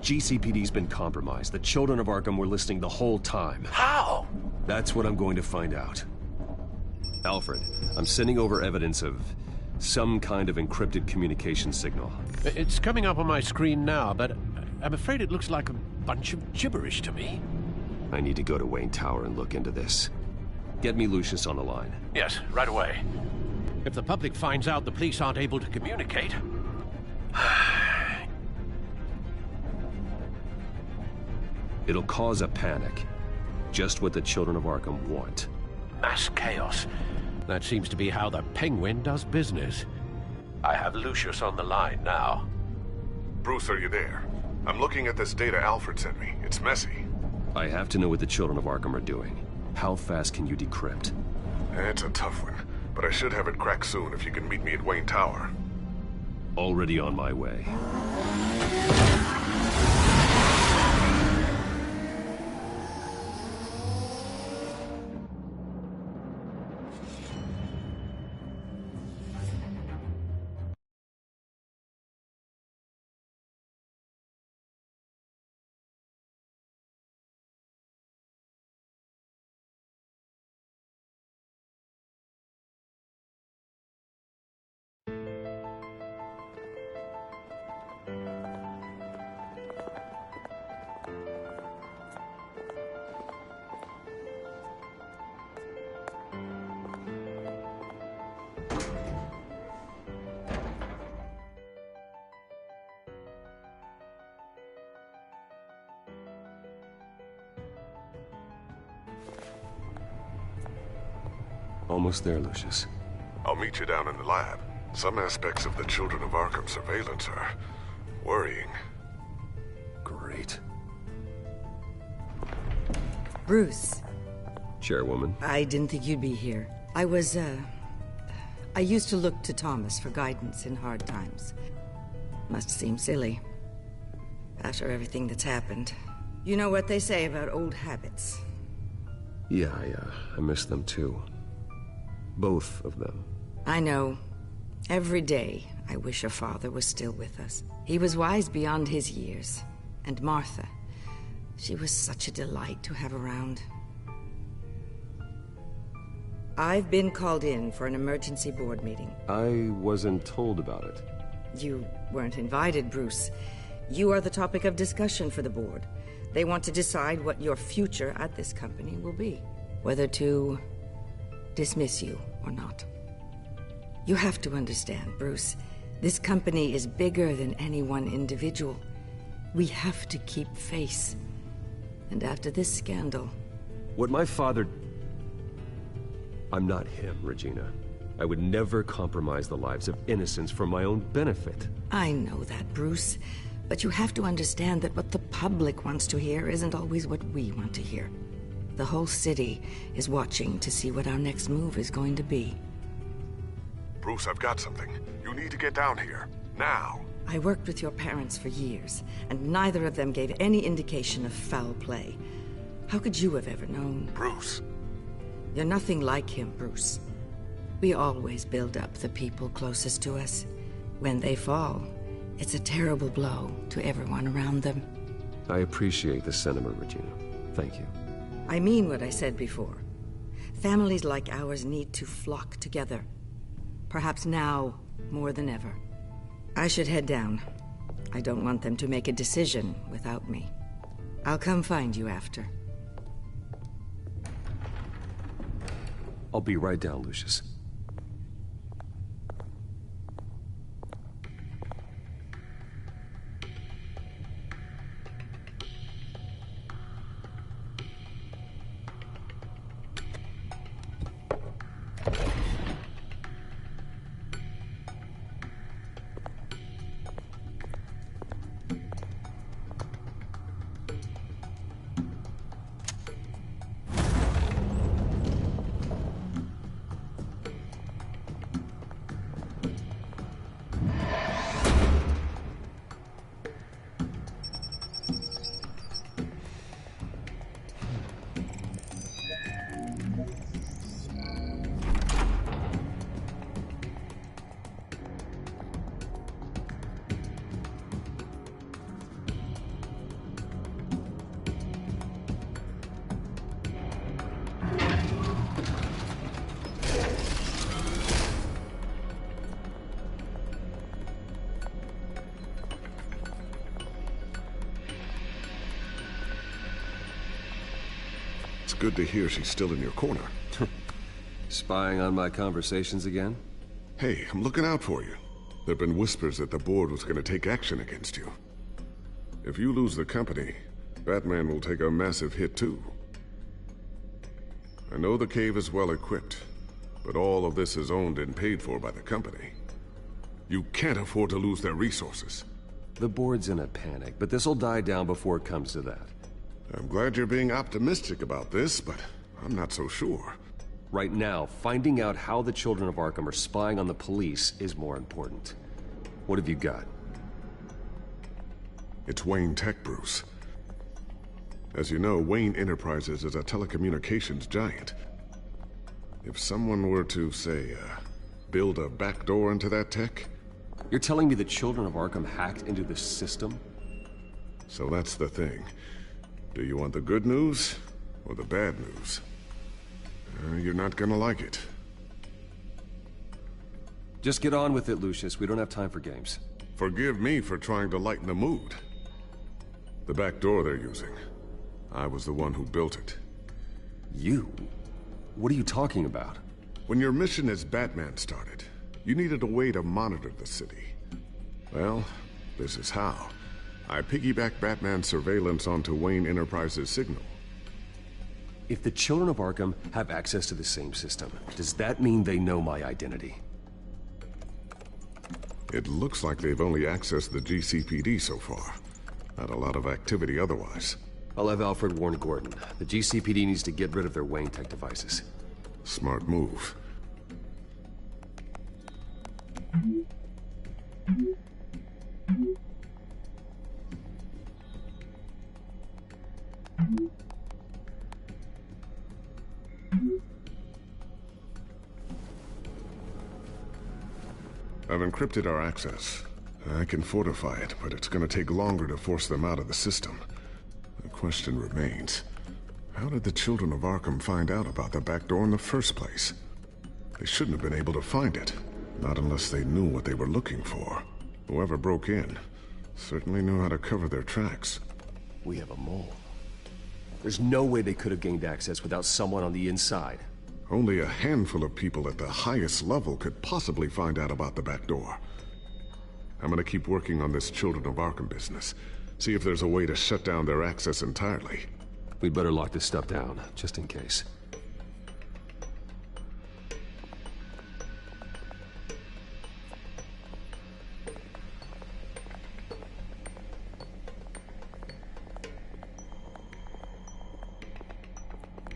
GCPD's been compromised. The children of Arkham were listening the whole time. How? That's what I'm going to find out. Alfred, I'm sending over evidence of some kind of encrypted communication signal. It's coming up on my screen now, but I'm afraid it looks like a bunch of gibberish to me. I need to go to Wayne Tower and look into this. Get me Lucius on the line. Yes, right away. If the public finds out the police aren't able to communicate... It'll cause a panic. Just what the children of Arkham want. Mass chaos. That seems to be how the Penguin does business. I have Lucius on the line now. Bruce, are you there? I'm looking at this data Alfred sent me. It's messy. I have to know what the children of Arkham are doing. How fast can you decrypt? It's a tough one, but I should have it cracked soon if you can meet me at Wayne Tower. Already on my way. Almost there, Lucius. I'll meet you down in the lab. Some aspects of the Children of Arkham surveillance are worrying. Great. Bruce. Chairwoman. I didn't think you'd be here. I used to look to Thomas for guidance in hard times. Must seem silly. After everything that's happened. You know what they say about old habits. Yeah, I miss them too. Both of them. I know. Every day, I wish a father was still with us. He was wise beyond his years. And Martha, she was such a delight to have around. I've been called in for an emergency board meeting. I wasn't told about it. You weren't invited, Bruce. You are the topic of discussion for the board. They want to decide what your future at this company will be. Whether to dismiss you or not. You have to understand, Bruce. This company is bigger than any one individual. We have to keep face. And after this scandal... What my father... I'm not him, Regina. I would never compromise the lives of innocents for my own benefit. I know that, Bruce. But you have to understand that what the public wants to hear isn't always what we want to hear. The whole city is watching to see what our next move is going to be. Bruce, I've got something. You need to get down here. Now. I worked with your parents for years, and neither of them gave any indication of foul play. How could you have ever known? Bruce. You're nothing like him, Bruce. We always build up the people closest to us. When they fall, it's a terrible blow to everyone around them. I appreciate the sentiment, Regina. Thank you. I mean what I said before. Families like ours need to flock together. Perhaps now, more than ever. I should head down. I don't want them to make a decision without me. I'll come find you after. I'll be right down, Lucius. good to hear she's still in your corner. Spying on my conversations again? Hey, I'm looking out for you. There've been whispers that the board was gonna take action against you. If you lose the company, Batman will take a massive hit too. I know the cave is well equipped, but all of this is owned and paid for by the company. You can't afford to lose their resources. The board's in a panic, but this'll die down before it comes to that. I'm glad you're being optimistic about this, but I'm not so sure. Right now, finding out how the Children of Arkham are spying on the police is more important. What have you got? It's Wayne Tech, Bruce. As you know, Wayne Enterprises is a telecommunications giant. If someone were to, say, build a backdoor into that tech... You're telling me the Children of Arkham hacked into the system? So that's the thing. Do you want the good news or the bad news? You're not gonna like it. Just get on with it, Lucius. We don't have time for games. Forgive me for trying to lighten the mood. The back door they're using, I was the one who built it. You? What are you talking about? When your mission as Batman started, you needed a way to monitor the city. Well, this is how. I piggybacked Batman's surveillance onto Wayne Enterprises' signal. If the Children of Arkham have access to the same system, does that mean they know my identity? It looks like they've only accessed the GCPD so far. Not a lot of activity otherwise. I'll have Alfred warn Gordon. The GCPD needs to get rid of their Wayne Tech devices. Smart move. I've encrypted our access. I can fortify it, but it's gonna take longer to force them out of the system. The question remains, how did the Children of Arkham find out about the back door in the first place? They shouldn't have been able to find it, not unless they knew what they were looking for. Whoever broke in certainly knew how to cover their tracks. We have a mole. There's no way they could have gained access without someone on the inside. Only a handful of people at the highest level could possibly find out about the back door. I'm gonna keep working on this Children of Arkham business. See if there's a way to shut down their access entirely. We'd better lock this stuff down, just in case.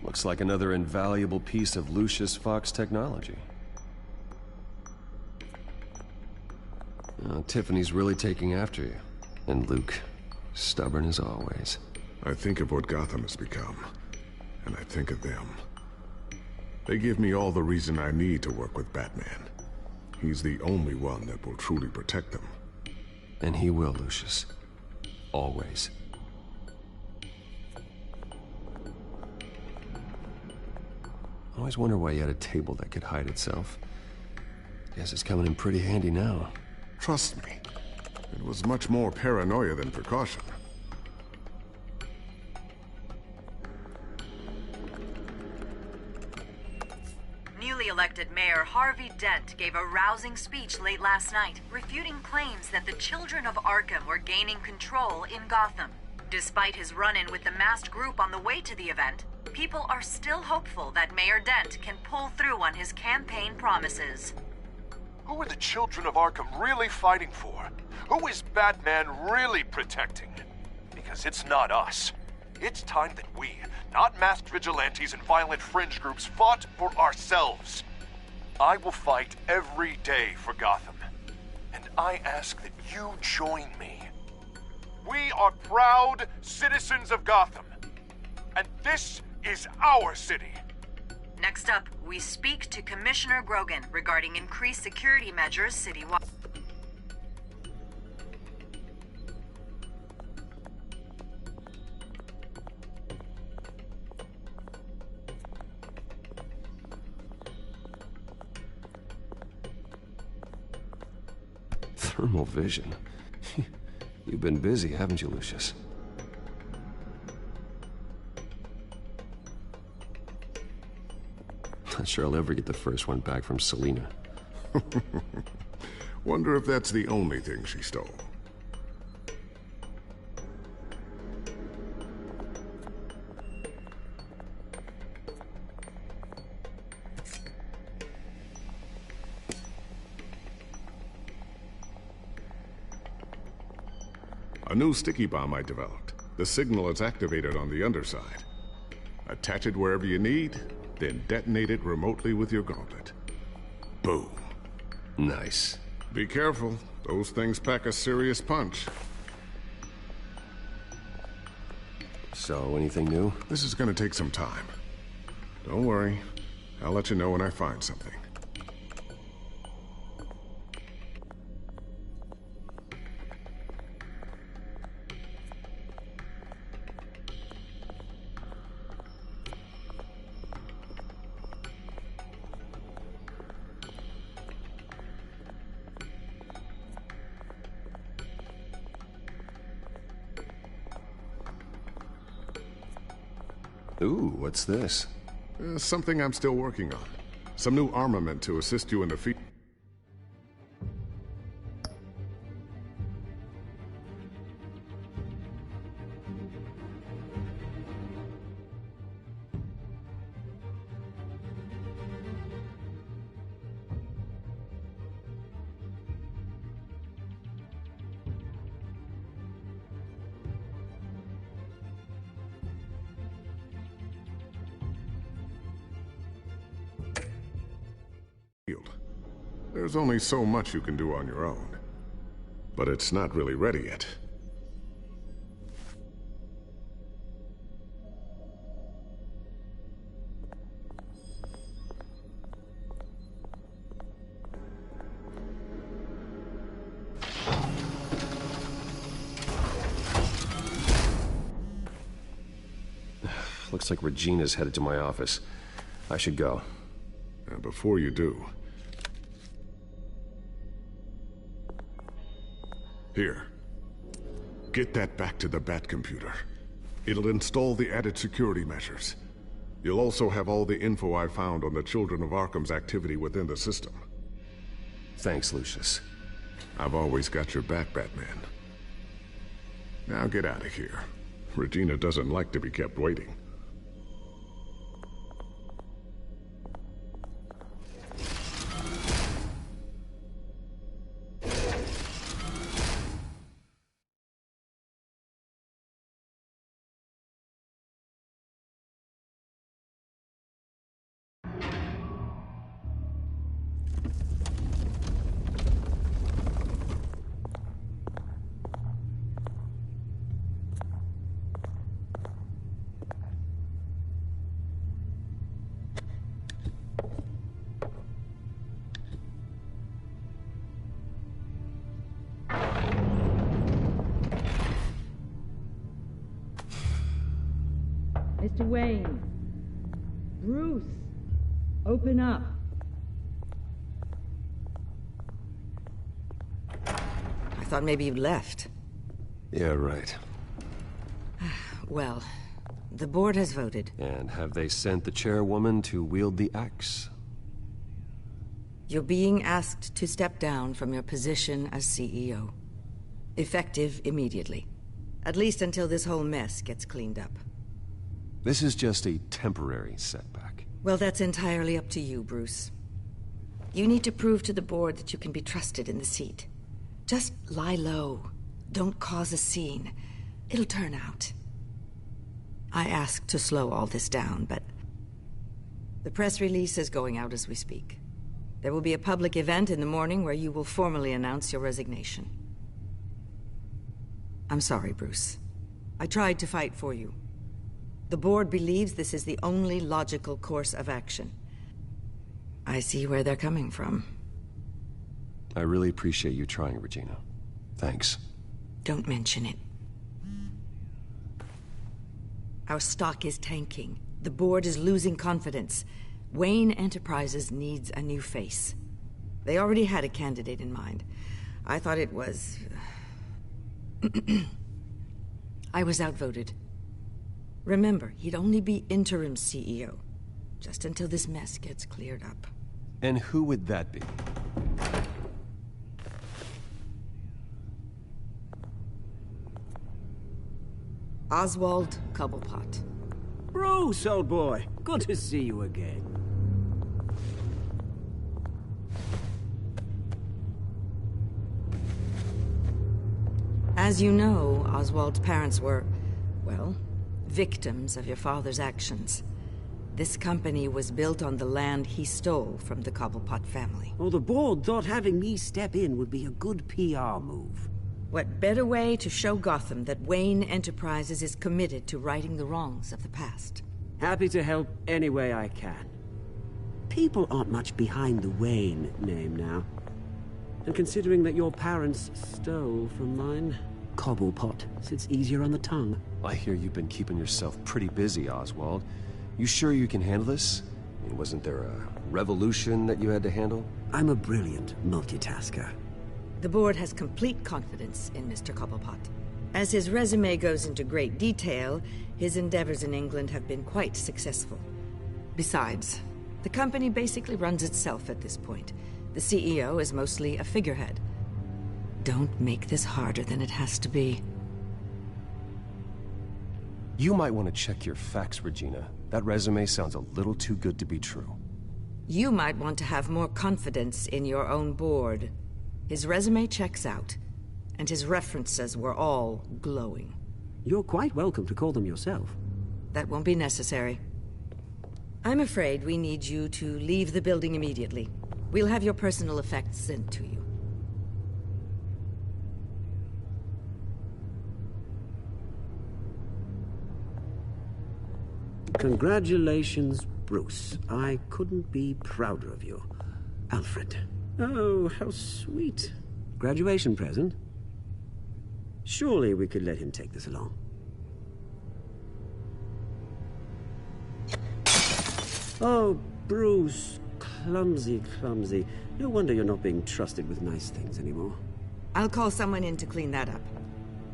Looks like another invaluable piece of Lucius Fox technology. Tiffany's really taking after you. And Luke, stubborn as always. I think of what Gotham has become, and I think of them. They give me all the reason I need to work with Batman. He's the only one that will truly protect them. And he will, Lucius. Always. I always wonder why you had a table that could hide itself. Guess it's coming in pretty handy now. Trust me, it was much more paranoia than precaution. Newly elected Mayor Harvey Dent gave a rousing speech late last night, refuting claims that the Children of Arkham were gaining control in Gotham. Despite his run-in with the masked group on the way to the event, people are still hopeful that Mayor Dent can pull through on his campaign promises. Who are the Children of Arkham really fighting for? Who is Batman really protecting? Because it's not us. It's time that we, not masked vigilantes and violent fringe groups, fought for ourselves. I will fight every day for Gotham. And I ask that you join me. We are proud citizens of Gotham. And this is our city. Next up, we speak to Commissioner Grogan regarding increased security measures citywide. Thermal vision. You've been busy, haven't you, Lucius? Not sure I'll ever get the first one back from Selena. Wonder if that's the only thing she stole. A new sticky bomb I developed. The signal is activated on the underside. Attach it wherever you need, then detonate it remotely with your gauntlet. Boom. Nice. Be careful. Those things pack a serious punch. So, anything new? This is gonna take some time. Don't worry. I'll let you know when I find something. Ooh, what's this? Something I'm still working on. Some new armament to assist you in the field. There's only so much you can do on your own. But it's not really ready yet. Looks like Regina's headed to my office. I should go. And before you do... Here. Get that back to the Bat computer. It'll install the added security measures. You'll also have all the info I found on the Children of Arkham's activity within the system. Thanks, Lucius. I've always got your back, Batman. Now get out of here. Regina doesn't like to be kept waiting. Mr. Wayne. Bruce. Open up. I thought maybe you'd left. Yeah, right. Well, the board has voted. And have they sent the chairwoman to wield the axe? You're being asked to step down from your position as CEO. Effective immediately. At least until this whole mess gets cleaned up. This is just a temporary setback. Well, that's entirely up to you, Bruce. You need to prove to the board that you can be trusted in the seat. Just lie low. Don't cause a scene. It'll turn out. I asked to slow all this down, but... the press release is going out as we speak. There will be a public event in the morning where you will formally announce your resignation. I'm sorry, Bruce. I tried to fight for you. The board believes this is the only logical course of action. I see where they're coming from. I really appreciate you trying, Regina. Thanks. Don't mention it. Our stock is tanking. The board is losing confidence. Wayne Enterprises needs a new face. They already had a candidate in mind. I thought it was... I was outvoted. Remember, he'd only be interim CEO. Just until this mess gets cleared up. And who would that be? Oswald Cobblepot. Bruce, old boy. Good to see you again. As you know, Oswald's parents were, well, victims of your father's actions. This company was built on the land he stole from the Cobblepot family. Well, the board thought having me step in would be a good PR move. What better way to show Gotham that Wayne Enterprises is committed to righting the wrongs of the past? Happy to help any way I can. People aren't much behind the Wayne name now. And considering that your parents stole from mine, Cobblepot sits easier on the tongue. I hear you've been keeping yourself pretty busy, Oswald. You sure you can handle this? I mean, wasn't there a revolution that you had to handle? I'm a brilliant multitasker. The board has complete confidence in Mr. Cobblepot. As his resume goes into great detail, his endeavors in England have been quite successful. Besides, the company basically runs itself at this point. The CEO is mostly a figurehead. Don't make this harder than it has to be. You might want to check your facts, Regina. That resume sounds a little too good to be true. You might want to have more confidence in your own board. His resume checks out, and his references were all glowing. You're quite welcome to call them yourself. That won't be necessary. I'm afraid we need you to leave the building immediately. We'll have your personal effects sent to you. Congratulations, Bruce. I couldn't be prouder of you. Alfred. Oh, how sweet. Graduation present? Surely we could let him take this along. Oh, Bruce. Clumsy, clumsy. No wonder you're not being trusted with nice things anymore. I'll call someone in to clean that up.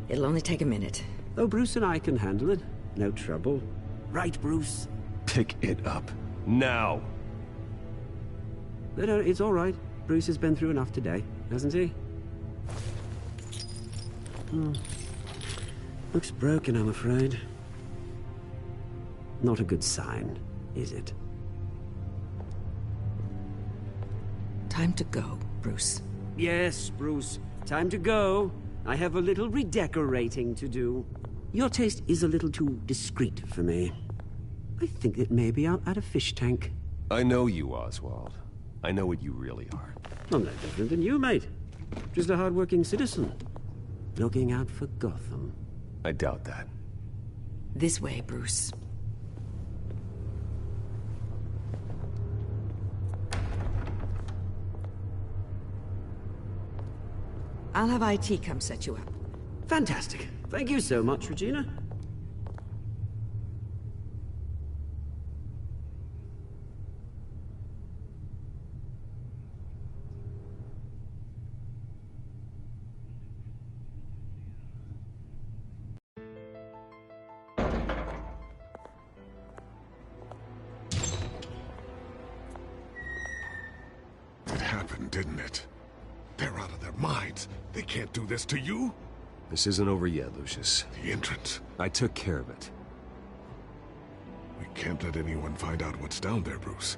It'll only take a minute. Oh, Bruce and I can handle it. No trouble. Right, Bruce? Pick it up. Now! No, it's all right. Bruce has been through enough today, hasn't he? Looks broken, I'm afraid. Not a good sign, is it? Time to go, Bruce. Yes, Bruce. Time to go. I have a little redecorating to do. Your taste is a little too discreet for me. I think it may be out at a fish tank. I know you, Oswald. I know what you really are. I'm no different than you, mate. Just a hard-working citizen. Looking out for Gotham. I doubt that. This way, Bruce. I'll have IT come set you up. Fantastic. Thank you so much, Regina. It happened, didn't it? They're out of their minds. They can't do this to you. This isn't over yet, Lucius. The entrance. I took care of it. We can't let anyone find out what's down there, Bruce.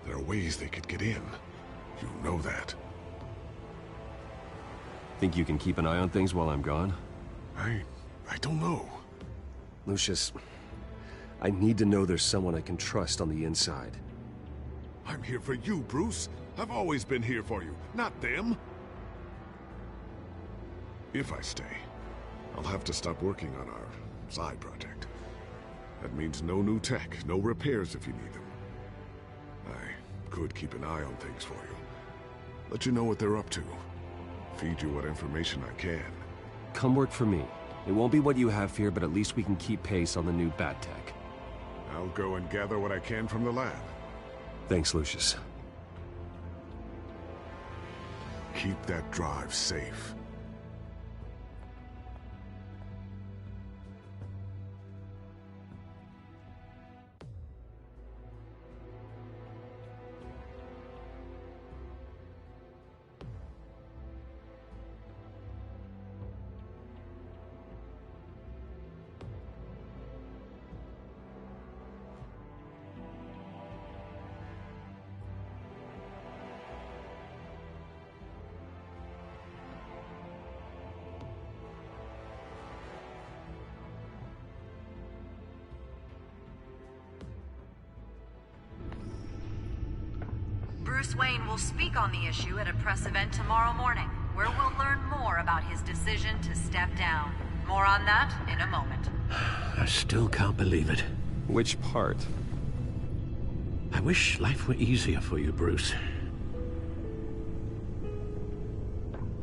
There are ways they could get in. You know that. Think you can keep an eye on things while I'm gone? I don't know. Lucius, I need to know there's someone I can trust on the inside. I'm here for you, Bruce. I've always been here for you, not them. If I stay, I'll have to stop working on our side project. That means no new tech, no repairs if you need them. I could keep an eye on things for you. Let you know what they're up to. Feed you what information I can. Come work for me. It won't be what you have here, but at least we can keep pace on the new bat tech. I'll go and gather what I can from the lab. Thanks, Lucius. Keep that drive safe. Bruce Wayne will speak on the issue at a press event tomorrow morning, where we'll learn more about his decision to step down. More on that in a moment. I still can't believe it. Which part? I wish life were easier for you, Bruce.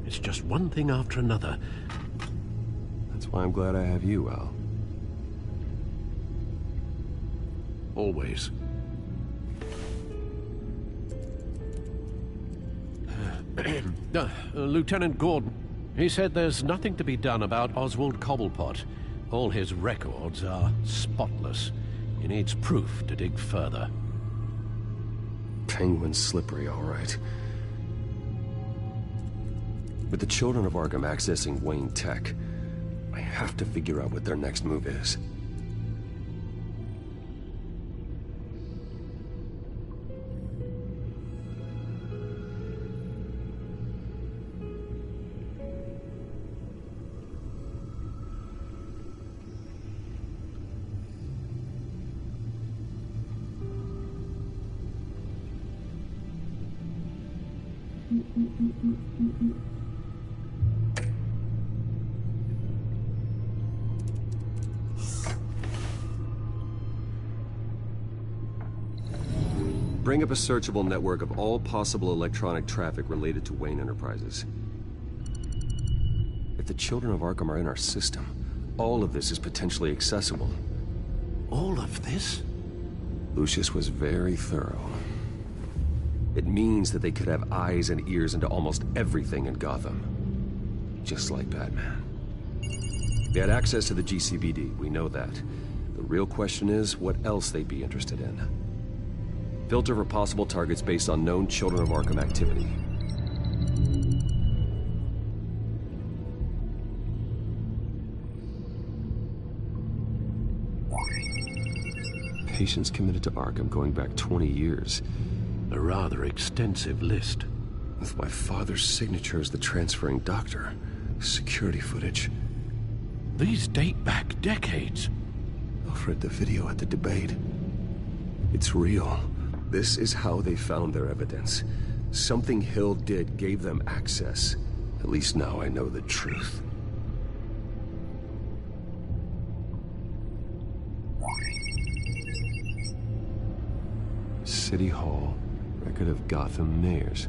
It's just one thing after another. That's why I'm glad I have you, Al. Always. Lieutenant Gordon. He said there's nothing to be done about Oswald Cobblepot. All his records are spotless. He needs proof to dig further. Penguin's slippery, all right. With the children of Arkham accessing Wayne Tech, I have to figure out what their next move is. Bring up a searchable network of all possible electronic traffic related to Wayne Enterprises. If the children of Arkham are in our system, all of this is potentially accessible. All of this? Lucius was very thorough. It means that they could have eyes and ears into almost everything in Gotham. Just like Batman. They had access to the GCPD, we know that. The real question is what else they'd be interested in. Filter for possible targets based on known Children of Arkham activity. Patients committed to Arkham going back 20 years. A rather extensive list. With my father's signature as the transferring doctor. Security footage. These date back decades. Alfred, the video at the debate. It's real. This is how they found their evidence. Something Hill did gave them access. At least now I know the truth. City Hall. Record of Gotham mayors.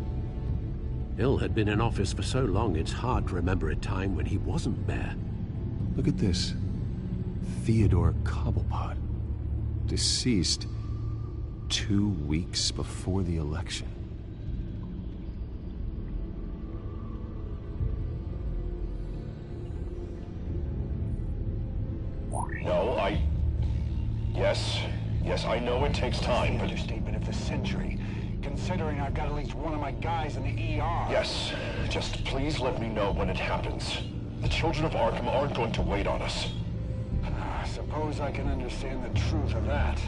Hill had been in office for so long it's hard to remember a time when he wasn't mayor. Look at this. Theodore Cobblepot. Deceased 2 weeks before the election. No, Yes, I know it takes time, but... Understatement of the century, considering I've got at least one of my guys in the ER. Yes, just please let me know when it happens. The children of Arkham aren't going to wait on us. I suppose I can understand the truth of that.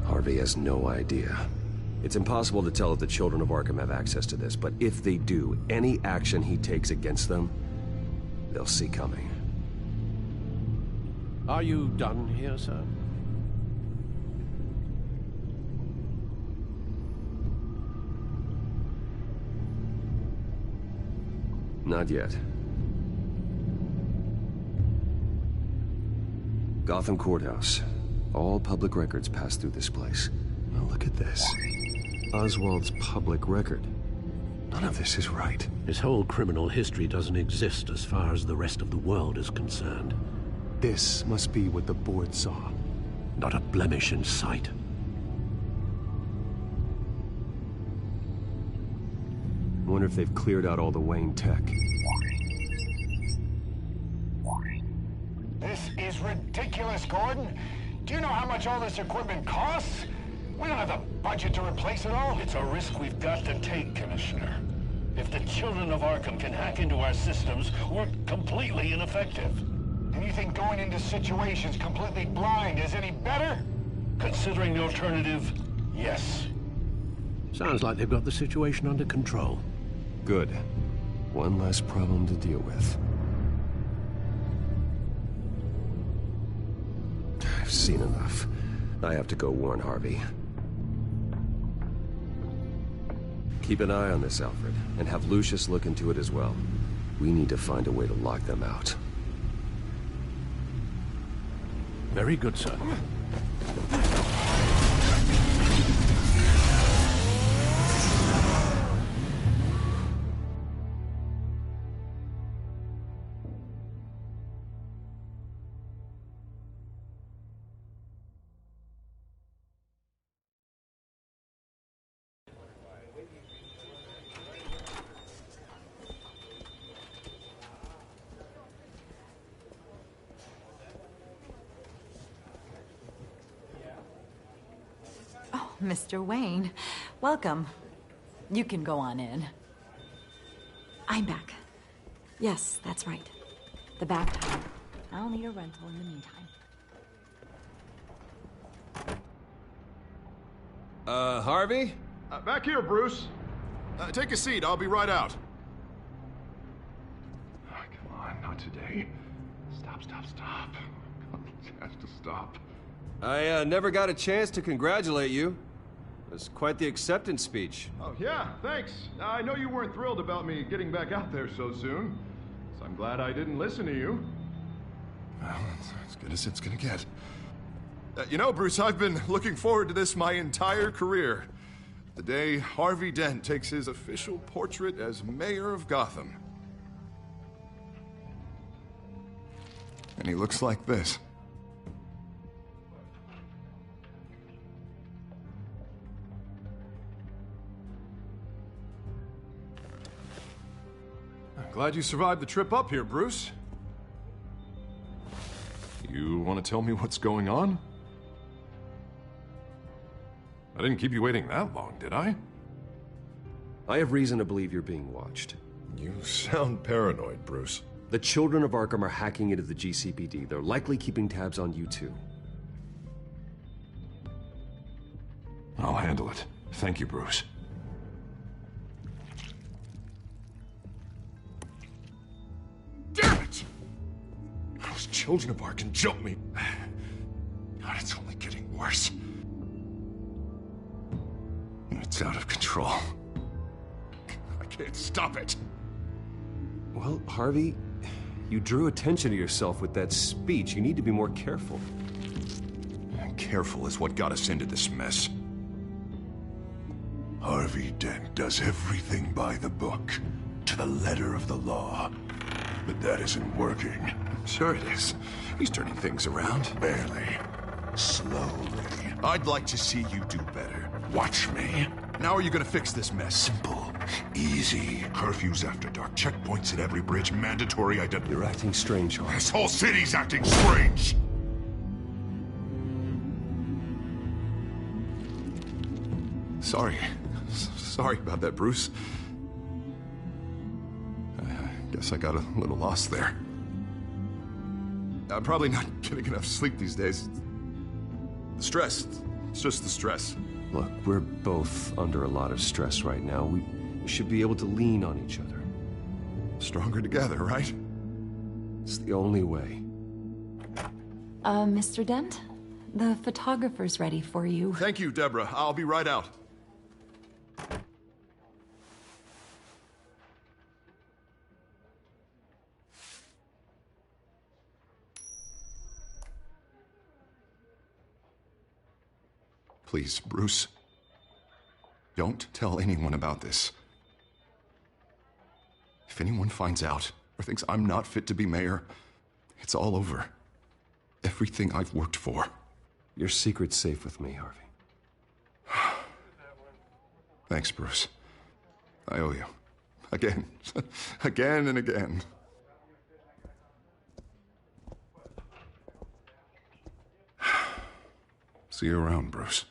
Harvey has no idea. It's impossible to tell if the children of Arkham have access to this, but if they do, any action he takes against them, they'll see coming. Are you done here, sir? Not yet. Gotham Courthouse. All public records pass through this place. Now look at this. Oswald's public record. None of this is right. His whole criminal history doesn't exist as far as the rest of the world is concerned. This must be what the board saw. Not a blemish in sight. Wonder if they've cleared out all the Wayne tech. This is ridiculous, Gordon. Do you know how much all this equipment costs? We don't have the budget to replace it all. It's a risk we've got to take, Commissioner. If the children of Arkham can hack into our systems, we're completely ineffective. And you think going into situations completely blind is any better? Considering the alternative, yes. Sounds like they've got the situation under control. Good. One less problem to deal with. I've seen enough. I have to go warn Harvey. Keep an eye on this, Alfred, and have Lucius look into it as well. We need to find a way to lock them out. Very good, sir. Mr. Wayne, welcome. You can go on in. I'm back. Yes, that's right. The back time. I'll need a rental in the meantime. Harvey? Back here, Bruce. Take a seat. I'll be right out. Oh, come on, not today. Stop. It has to stop. I never got a chance to congratulate you. It was quite the acceptance speech. Oh, yeah, thanks. I know you weren't thrilled about me getting back out there so soon, so I'm glad I didn't listen to you. Well, it's as good as it's gonna get. You know, Bruce, I've been looking forward to this my entire career. The day Harvey Dent takes his official portrait as mayor of Gotham. And he looks like this. Glad you survived the trip up here, Bruce. You want to tell me what's going on? I didn't keep you waiting that long, did I? I have reason to believe you're being watched. You sound paranoid, Bruce. The children of Arkham are hacking into the GCPD. They're likely keeping tabs on you too. I'll handle it. Thank you, Bruce. Damn it! Those children of Arkham jumped me. God, it's only getting worse. It's out of control. I can't stop it. Well, Harvey, you drew attention to yourself with that speech. You need to be more careful. Careful is what got us into this mess. Harvey Dent does everything by the book, to the letter of the law. But that isn't working. Sure it is. He's turning things around. Barely. Slowly. I'd like to see you do better. Watch me. Now are you gonna fix this mess? Simple. Easy. Curfews after dark. Checkpoints at every bridge. Mandatory identity. You're acting strange, Harvey. This whole city's acting strange. Sorry about that, Bruce. I guess I got a little lost there. I'm probably not getting enough sleep these days. The stress. It's just the stress. Look, we're both under a lot of stress right now. We should be able to lean on each other. Stronger together, right? It's the only way. Mr. Dent? The photographer's ready for you. Thank you, Deborah. I'll be right out. Please, Bruce. Don't tell anyone about this. If anyone finds out or thinks I'm not fit to be mayor, it's all over. Everything I've worked for. Your secret's safe with me, Harvey. Thanks, Bruce. I owe you. Again. Again and again. See you around, Bruce.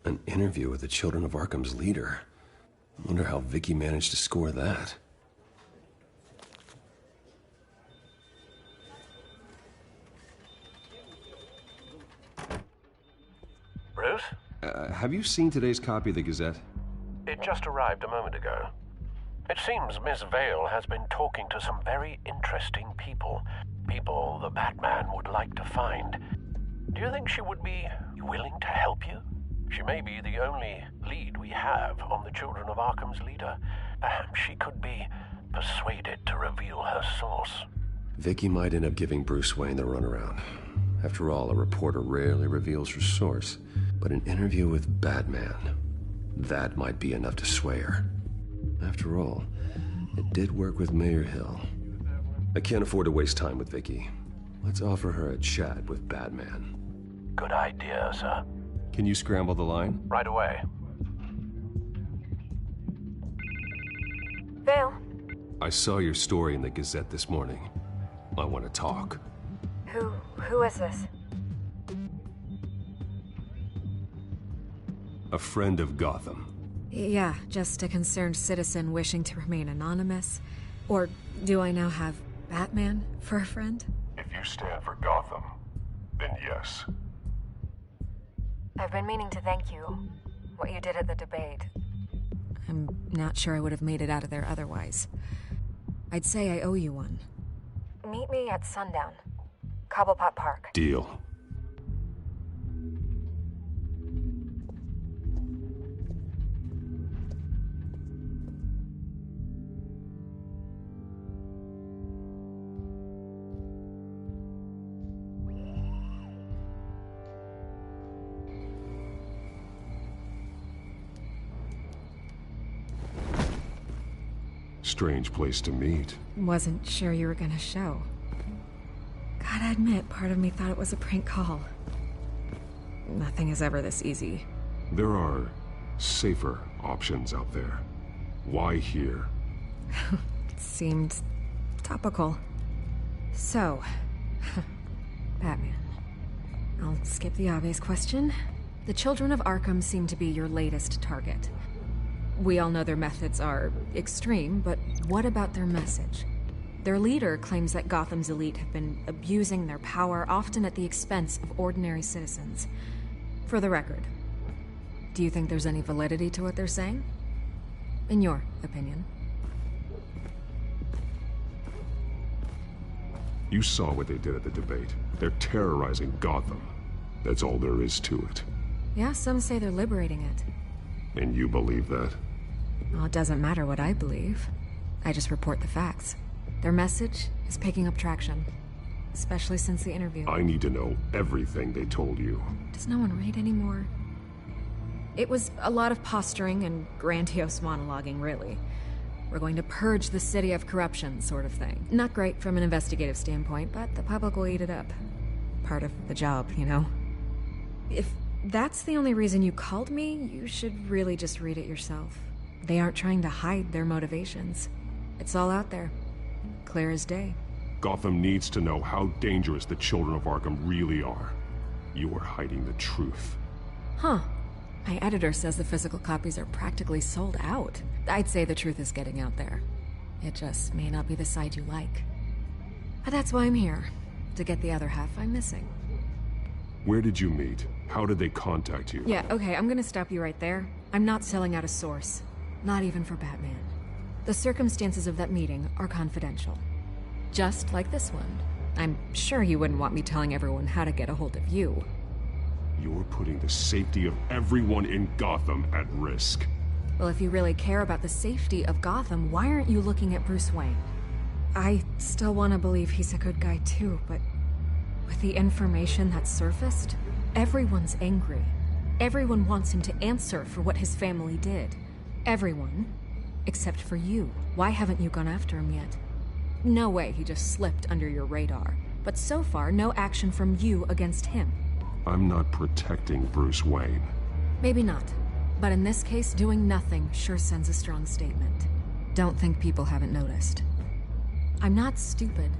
An interview with the Children of Arkham's leader. I wonder how Vicky managed to score that. Bruce? Have you seen today's copy of the Gazette? It just arrived a moment ago. It seems Miss Vale has been talking to some very interesting people. People the Batman would like to find. Do you think she would be willing to help you? She may be the only lead we have on the Children of Arkham's leader. Perhaps she could be persuaded to reveal her source. Vicky might end up giving Bruce Wayne the runaround. After all, a reporter rarely reveals her source. But an interview with Batman, that might be enough to sway her. After all, it did work with Mayor Hill. I can't afford to waste time with Vicky. Let's offer her a chat with Batman. Good idea, sir. Can you scramble the line? Right away. Vale. I saw your story in the Gazette this morning. I want to talk. Who is this? A friend of Gotham. Yeah, just a concerned citizen wishing to remain anonymous. Or do I now have Batman for a friend? If you stand for Gotham, then yes. I've been meaning to thank you. What you did at the debate. I'm not sure I would have made it out of there otherwise. I'd say I owe you one. Meet me at sundown. Cobblepot Park. Deal. Strange place to meet. Wasn't sure you were gonna show. Gotta admit, part of me thought it was a prank call. Nothing is ever this easy. There are safer options out there. Why here? It seemed topical. So, Batman. I'll skip the obvious question. The Children of Arkham seem to be your latest target. We all know their methods are extreme, but what about their message? Their leader claims that Gotham's elite have been abusing their power, often at the expense of ordinary citizens. For the record, do you think there's any validity to what they're saying? In your opinion? You saw what they did at the debate. They're terrorizing Gotham. That's all there is to it. Yeah, some say they're liberating it. And you believe that? Well, it doesn't matter what I believe. I just report the facts. Their message is picking up traction, especially since the interview. I need to know everything they told you. Does no one read anymore? It was a lot of posturing and grandiose monologuing, really. We're going to purge the city of corruption, sort of thing. Not great from an investigative standpoint, but the public will eat it up. Part of the job, you know? If that's the only reason you called me, you should really just read it yourself. They aren't trying to hide their motivations. It's all out there. Clear as day. Gotham needs to know how dangerous the Children of Arkham really are. You are hiding the truth. Huh. My editor says the physical copies are practically sold out. I'd say the truth is getting out there. It just may not be the side you like. But that's why I'm here. To get the other half I'm missing. Where did you meet? How did they contact you? Yeah, okay, I'm gonna stop you right there. I'm not selling out a source. Not even for Batman. The circumstances of that meeting are confidential. Just like this one. I'm sure you wouldn't want me telling everyone how to get a hold of you. You're putting the safety of everyone in Gotham at risk. Well, if you really care about the safety of Gotham, why aren't you looking at Bruce Wayne? I still want to believe he's a good guy too, but with the information that's surfaced, everyone's angry. Everyone wants him to answer for what his family did. Everyone, except for you. Why haven't you gone after him yet? No way he just slipped under your radar. But so far, no action from you against him. I'm not protecting Bruce Wayne. Maybe not. But in this case, doing nothing sure sends a strong statement. Don't think people haven't noticed. I'm not stupid.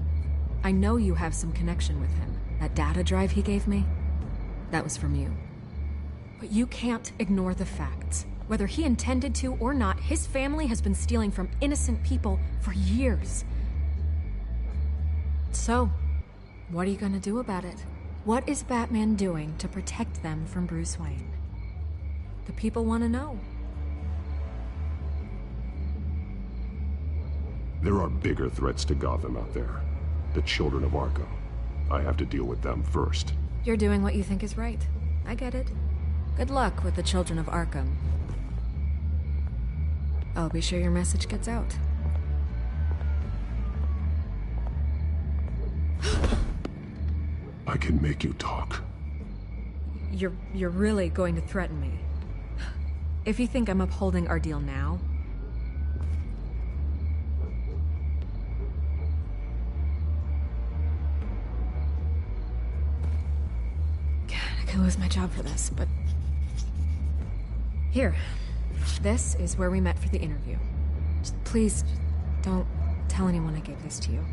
I know you have some connection with him. That data drive he gave me, that was from you. But you can't ignore the facts. Whether he intended to or not, his family has been stealing from innocent people for years. So, what are you gonna do about it? What is Batman doing to protect them from Bruce Wayne? The people want to know. There are bigger threats to Gotham out there. The children of Arkham. I have to deal with them first. You're doing what you think is right. I get it. Good luck with the children of Arkham. I'll be sure your message gets out. I can make you talk. You're really going to threaten me? If you think I'm upholding our deal now... God, I could lose my job for this, but... Here. This is where we met for the interview. Just please, don't tell anyone I gave this to you.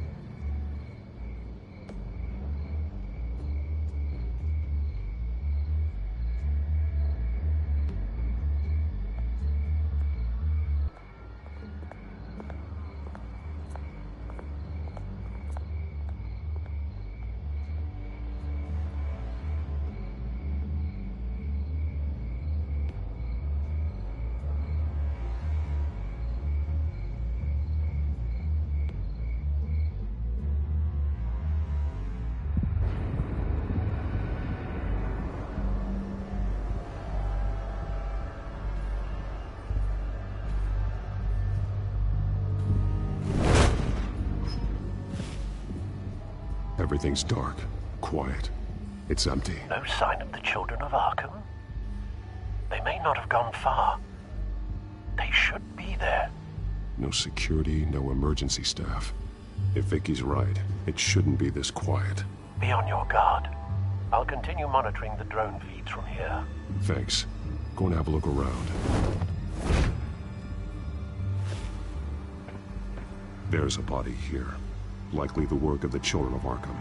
Everything's dark, quiet. It's empty. No sign of the children of Arkham? They may not have gone far. They should be there. No security, no emergency staff. If Vicky's right, it shouldn't be this quiet. Be on your guard. I'll continue monitoring the drone feeds from here. Thanks. Go and have a look around. There's a body here. Likely the work of the children of Arkham.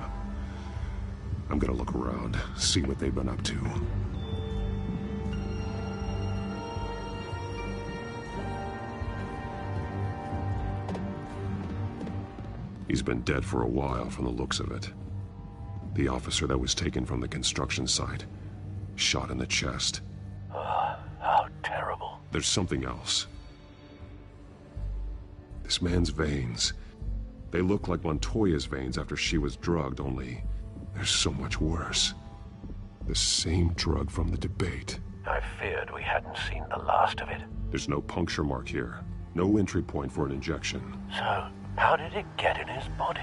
I'm gonna look around, see what they've been up to. He's been dead for a while from the looks of it. The officer that was taken from the construction site. Shot in the chest. How terrible. There's something else. This man's veins. They look like Montoya's veins after she was drugged, only they're so much worse. The same drug from the debate. I feared we hadn't seen the last of it. There's no puncture mark here. No entry point for an injection. So, how did it get in his body?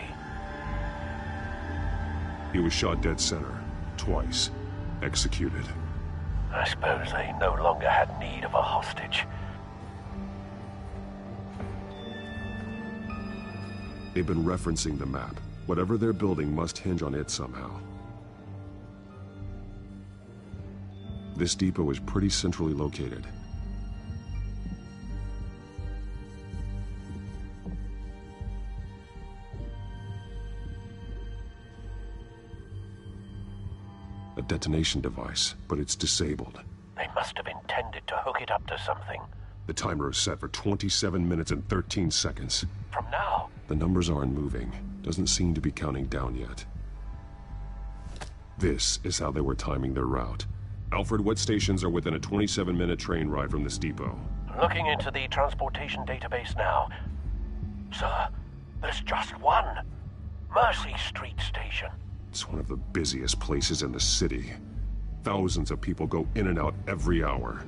He was shot dead center. Twice. Executed. I suppose they no longer had need of a hostage. They've been referencing the map. Whatever they're building must hinge on it somehow. This depot is pretty centrally located. A detonation device, but it's disabled. They must have intended to hook it up to something. The timer is set for 27 minutes and 13 seconds. From now? The numbers aren't moving. Doesn't seem to be counting down yet. This is how they were timing their route. Alfred, what stations are within a 27-minute train ride from this depot? Looking into the transportation database now. Sir, there's just one. Mercy Street Station. It's one of the busiest places in the city. Thousands of people go in and out every hour.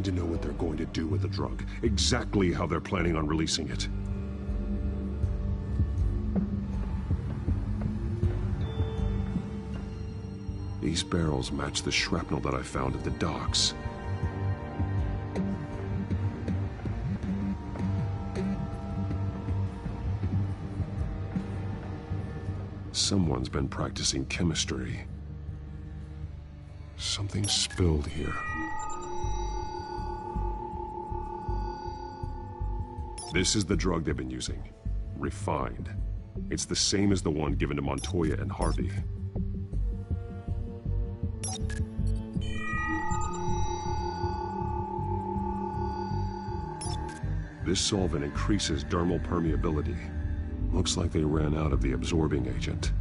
To know what they're going to do with the drug. Exactly how they're planning on releasing it. These barrels match the shrapnel that I found at the docks. Someone's been practicing chemistry. Something spilled here. This is the drug they've been using. Refined. It's the same as the one given to Montoya and Harvey. This solvent increases dermal permeability. Looks like they ran out of the absorbing agent.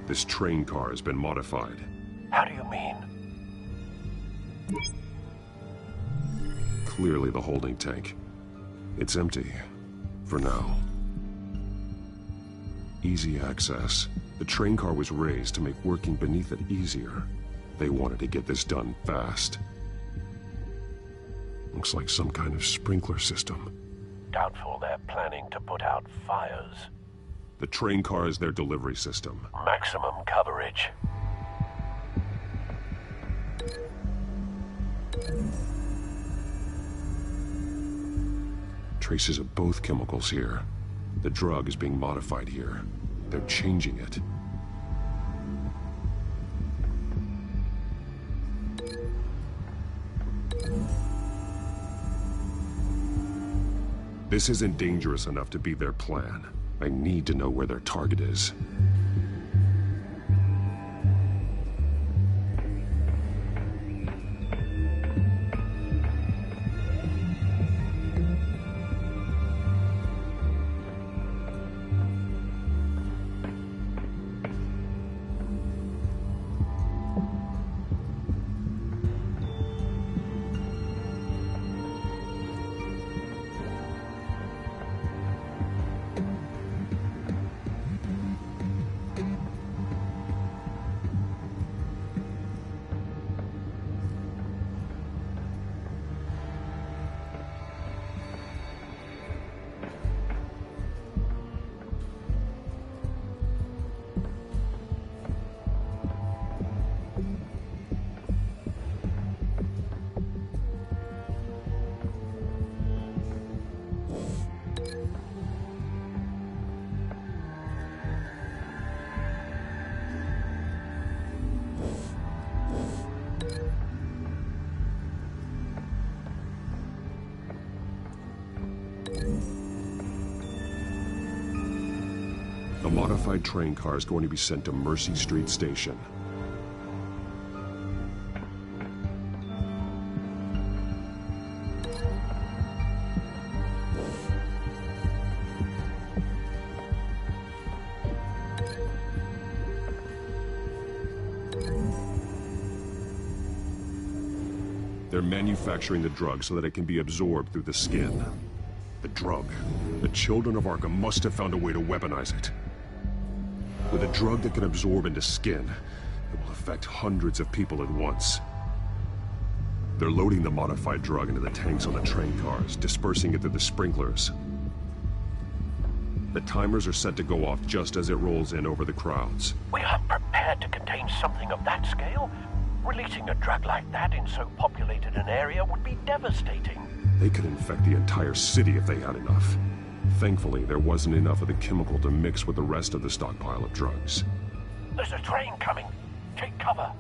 This train car has been modified. How do you mean? Clearly the holding tank. It's empty. For now. Easy access. The train car was raised to make working beneath it easier. They wanted to get this done fast. Looks like some kind of sprinkler system. Doubtful they're planning to put out fires. The train car is their delivery system. Maximum coverage. Traces of both chemicals here. The drug is being modified here. They're changing it. This isn't dangerous enough to be their plan. I need to know where their target is. The modified train car is going to be sent to Mercy Street Station. They're manufacturing the drug so that it can be absorbed through the skin. The drug. The children of Arkham must have found a way to weaponize it. With a drug that can absorb into skin, it will affect hundreds of people at once. They're loading the modified drug into the tanks on the train cars, dispersing it through the sprinklers. The timers are set to go off just as it rolls in over the crowds. We aren't prepared to contain something of that scale. Releasing a drug like that in so populated an area would be devastating. They could infect the entire city if they had enough. Thankfully, there wasn't enough of the chemical to mix with the rest of the stockpile of drugs. There's a train coming. Take cover.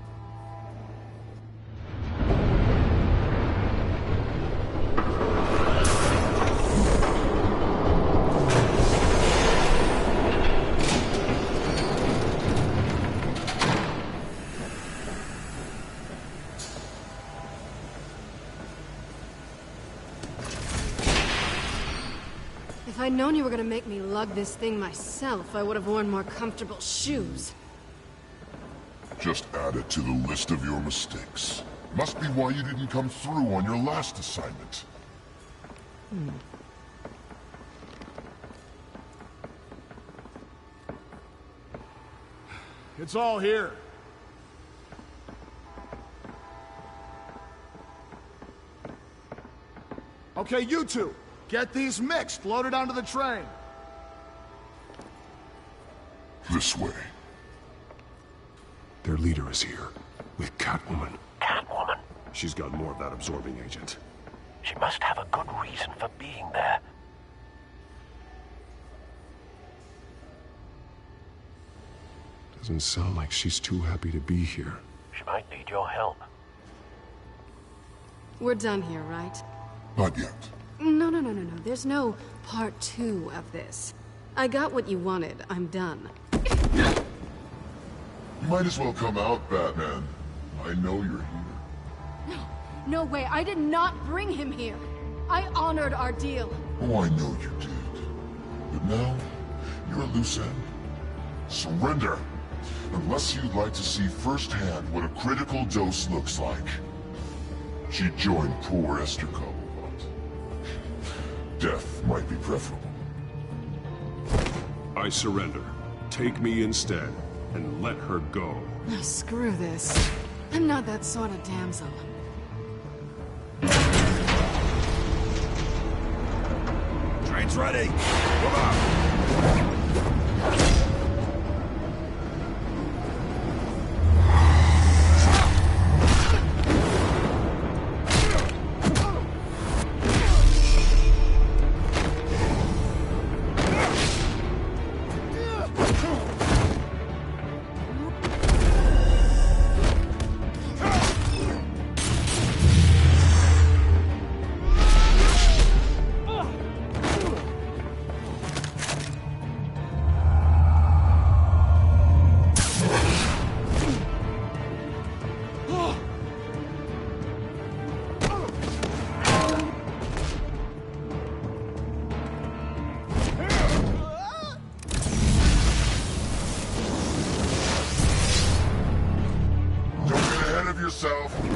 If I'd known you were gonna make me lug this thing myself, I would have worn more comfortable shoes. Just add it to the list of your mistakes. Must be why you didn't come through on your last assignment. It's all here. Okay, you two. Get these mixed, loaded onto the train. This way. Their leader is here, with Catwoman. Catwoman? She's got more of that absorbing agent. She must have a good reason for being there. Doesn't sound like she's too happy to be here. She might need your help. We're done here, right? Not yet. No. There's no part 2 of this. I got what you wanted. I'm done. You might as well come out, Batman. I know you're here. No way. I did not bring him here. I honored our deal. Oh, I know you did. But now, you're a loose end. Surrender! Unless you'd like to see firsthand what a critical dose looks like. She joined poor Esther Cobblepot. Death might be preferable. I surrender. Take me instead, and let her go. Oh, screw this. I'm not that sort of damsel. Train's ready! Come on!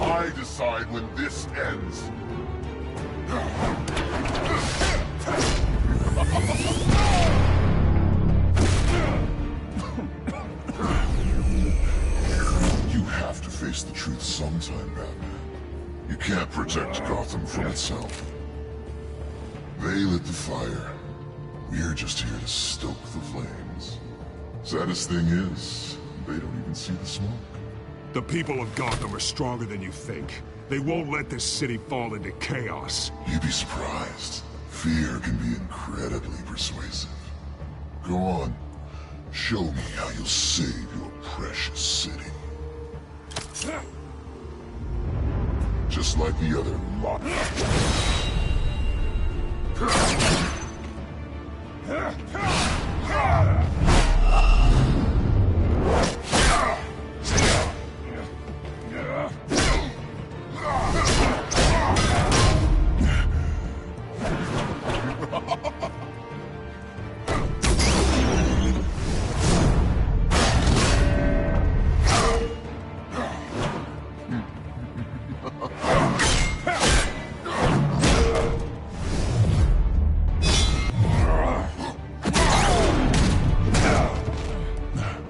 I decide when this ends. You have to face the truth sometime, Batman. You can't protect Gotham from itself. They lit the fire. We're just here to stoke the flames. Saddest thing is, they don't even see the smoke. The people of Gotham are stronger than you think. They won't let this city fall into chaos. You'd be surprised. Fear can be incredibly persuasive. Go on. Show me how you'll save your precious city. Just like the other lot.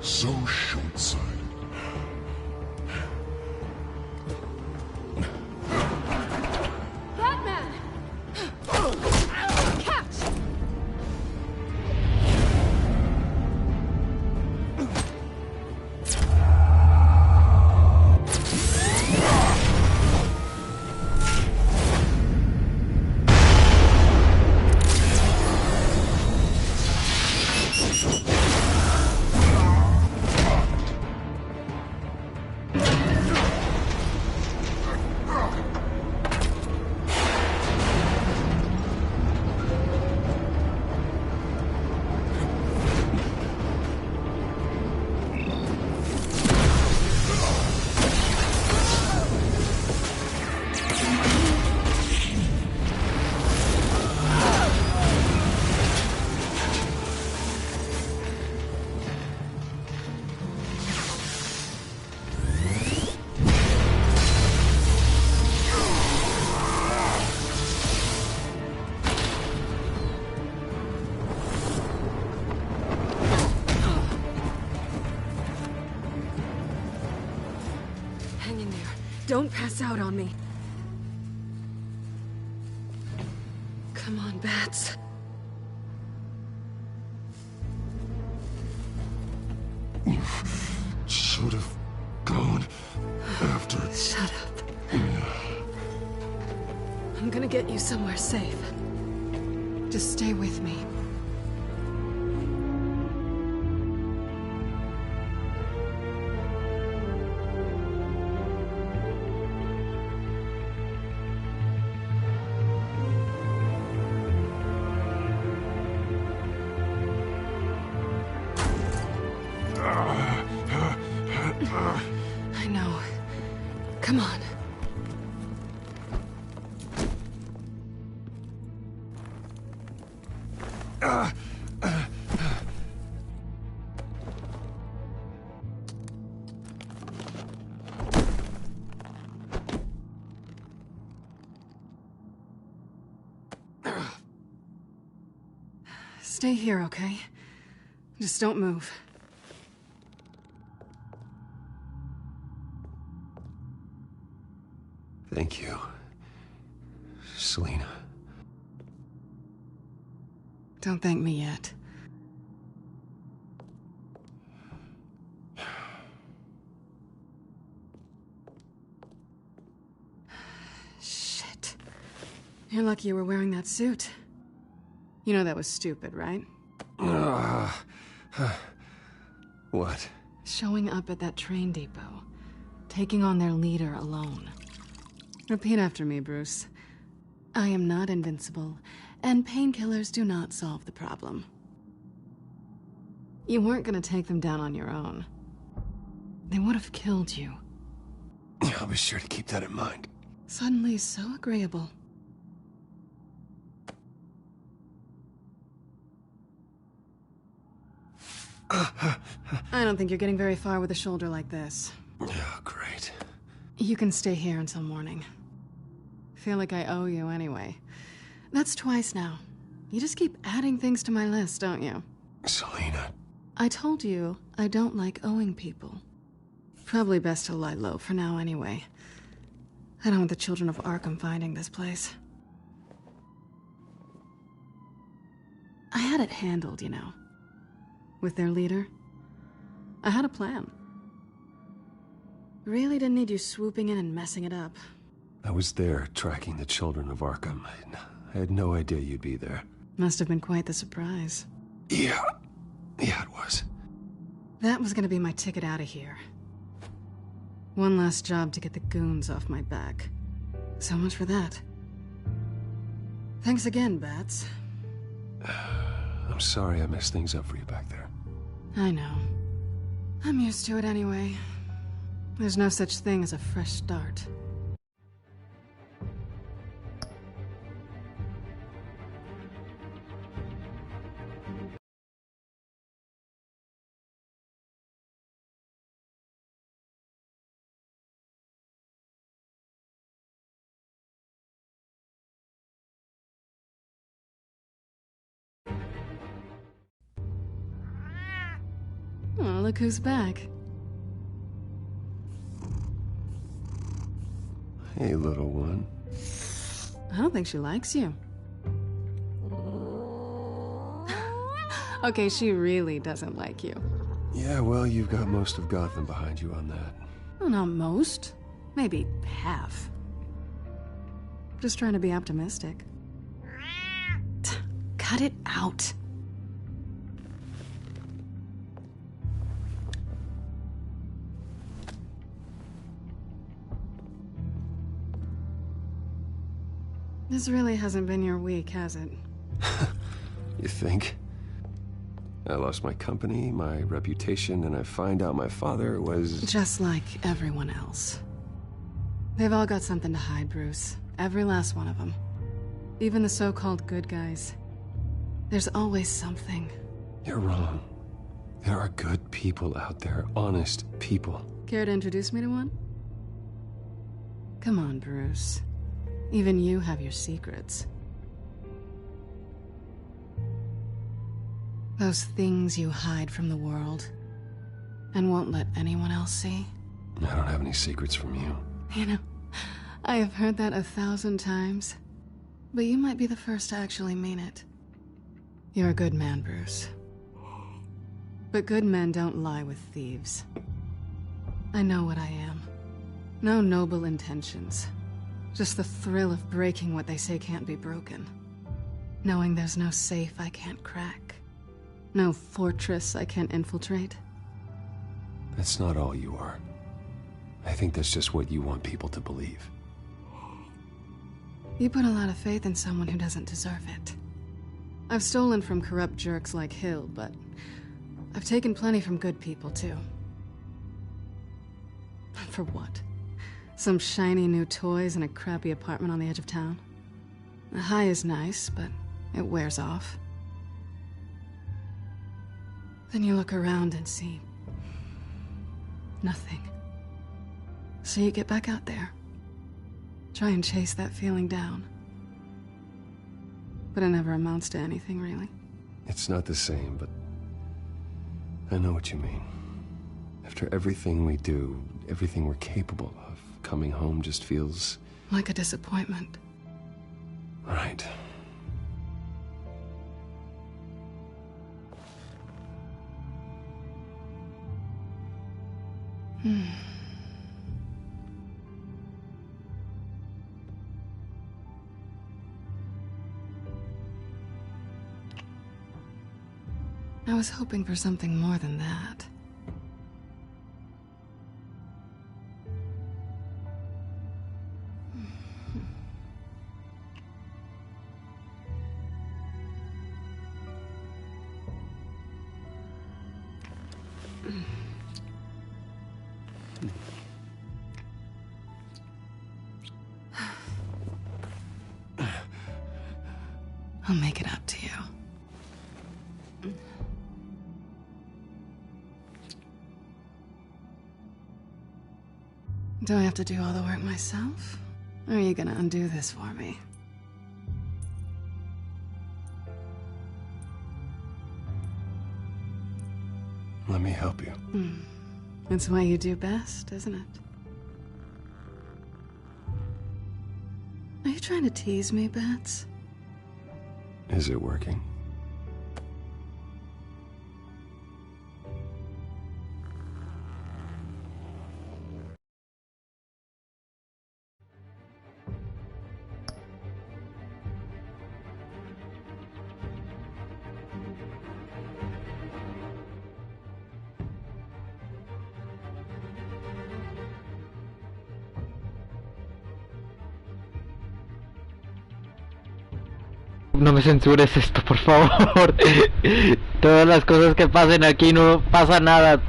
So short-sighted. Batman! Catch! Hang in there. Don't pass out on me. Come on, Bats. Should have gone after. Shut up. I'm gonna get you somewhere safe. Just stay with me. I know. Come on. Stay here, okay? Just don't move. Thank you, Selina. Don't thank me yet. Shit. You're lucky you were wearing that suit. You know that was stupid, right? What? Showing up at that train depot. Taking on their leader alone. Repeat after me, Bruce. I am not invincible, and painkillers do not solve the problem. You weren't gonna take them down on your own. They would have killed you. I'll be sure to keep that in mind. Suddenly so agreeable. I don't think you're getting very far with a shoulder like this. Oh, great. You can stay here until morning. Feel like I owe you anyway. That's twice now. You just keep adding things to my list, don't you? Selina. I told you I don't like owing people. Probably best to lie low for now anyway. I don't want the children of Arkham finding this place. I had it handled, you know. With their leader. I had a plan. Really didn't need you swooping in and messing it up. I was there, tracking the children of Arkham. I had no idea you'd be there. Must have been quite the surprise. Yeah, it was. That was gonna be my ticket out of here. One last job to get the goons off my back. So much for that. Thanks again, Bats. I'm sorry I messed things up for you back there. I know. I'm used to it anyway. There's no such thing as a fresh start. Oh, look who's back. Hey, little one. I don't think she likes you. Okay, she really doesn't like you. Yeah, well, you've got most of Gotham behind you on that. Well, not most. Maybe half. Just trying to be optimistic. Cut it out. This really hasn't been your week, has it? You think? I lost my company, my reputation, and I find out my father was... Just like everyone else. They've all got something to hide, Bruce. Every last one of them. Even the so-called good guys. There's always something. You're wrong. There are good people out there, honest people. Care to introduce me to one? Come on, Bruce. Even you have your secrets. Those things you hide from the world and won't let anyone else see. I don't have any secrets from you. You know, I have heard that 1,000 times, but you might be the first to actually mean it. You're a good man, Bruce. But good men don't lie with thieves. I know what I am. No noble intentions. Just the thrill of breaking what they say can't be broken. Knowing there's no safe I can't crack. No fortress I can't infiltrate. That's not all you are. I think that's just what you want people to believe. You put a lot of faith in someone who doesn't deserve it. I've stolen from corrupt jerks like Hill, but I've taken plenty from good people, too. For what? Some shiny new toys and a crappy apartment on the edge of town? The high is nice, but it wears off. Then you look around and see... nothing. So you get back out there. Try and chase that feeling down. But it never amounts to anything, really. It's not the same, but I know what you mean. After everything we do, everything we're capable of, coming home just feels... like a disappointment. Right. I was hoping for something more than that. I'll make it up to you. Do I have to do all the work myself? Or are you gonna undo this for me? Let me help you. It's what you do best, isn't it? Are you trying to tease me, Bats? Is it working? No me censures esto, por favor. Todas las cosas que pasen aquí no pasa nada.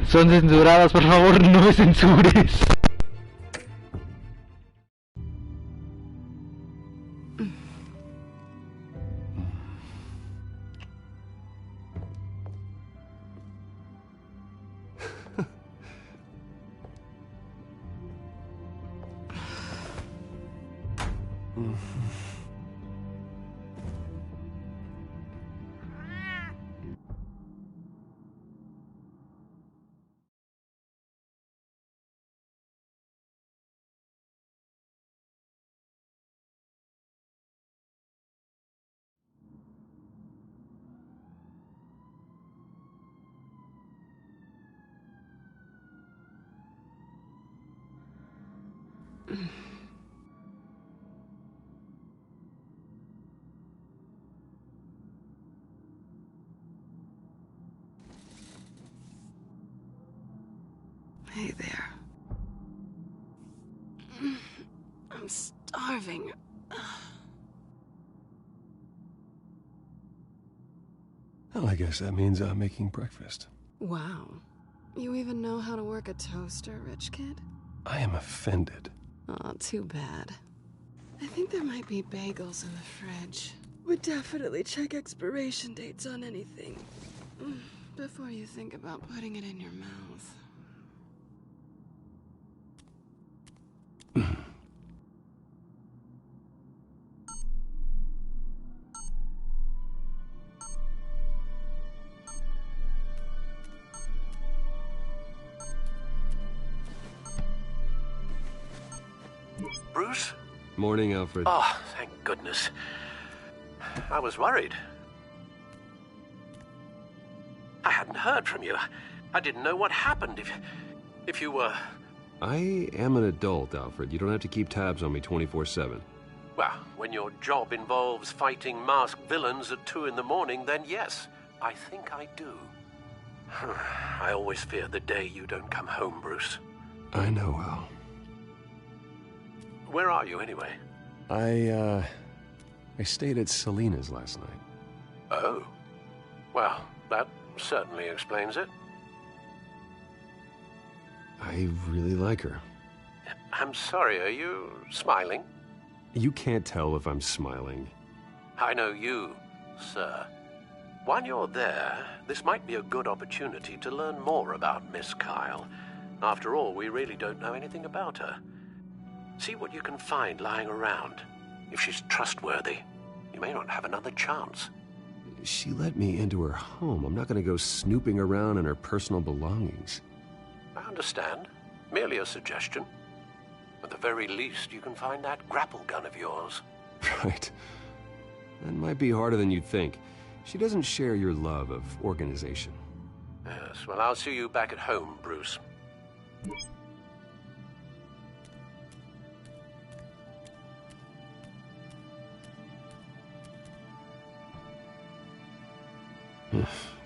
Son censuradas, por favor, no me censures. Hey there. I'm starving. Well, I guess that means I'm making breakfast. Wow. You even know how to work a toaster, rich kid? I am offended. Aw, too bad. I think there might be bagels in the fridge. Would definitely check expiration dates on anything before you think about putting it in your mouth. Bruce? Morning, Alfred. Oh, thank goodness. I was worried. I hadn't heard from you. I didn't know what happened if you were... I am an adult, Alfred. You don't have to keep tabs on me 24/7. Well, when your job involves fighting masked villains at 2 in the morning, then yes, I think I do. I always fear the day you don't come home, Bruce. I know, Al. Where are you, anyway? I stayed at Selena's last night. Oh. Well, that certainly explains it. I really like her. I'm sorry, are you smiling? You can't tell if I'm smiling. I know you, sir. While you're there, this might be a good opportunity to learn more about Miss Kyle. After all, we really don't know anything about her. See what you can find lying around. If she's trustworthy, you may not have another chance. She let me into her home. I'm not gonna go snooping around in her personal belongings. I understand. Merely a suggestion. At the very least, you can find that grapple gun of yours. Right. That might be harder than you'd think. She doesn't share your love of organization. Yes, well, I'll see you back at home, Bruce.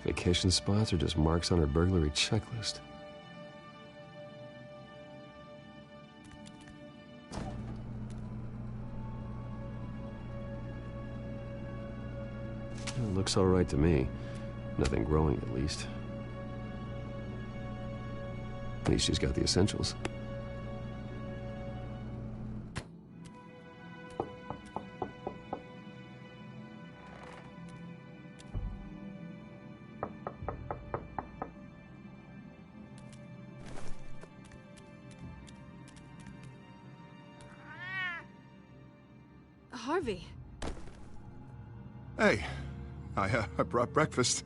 Vacation spots are just marks on her burglary checklist. It looks all right to me. Nothing growing, at least. At least she's got the essentials. Harvey. Hey, I brought breakfast.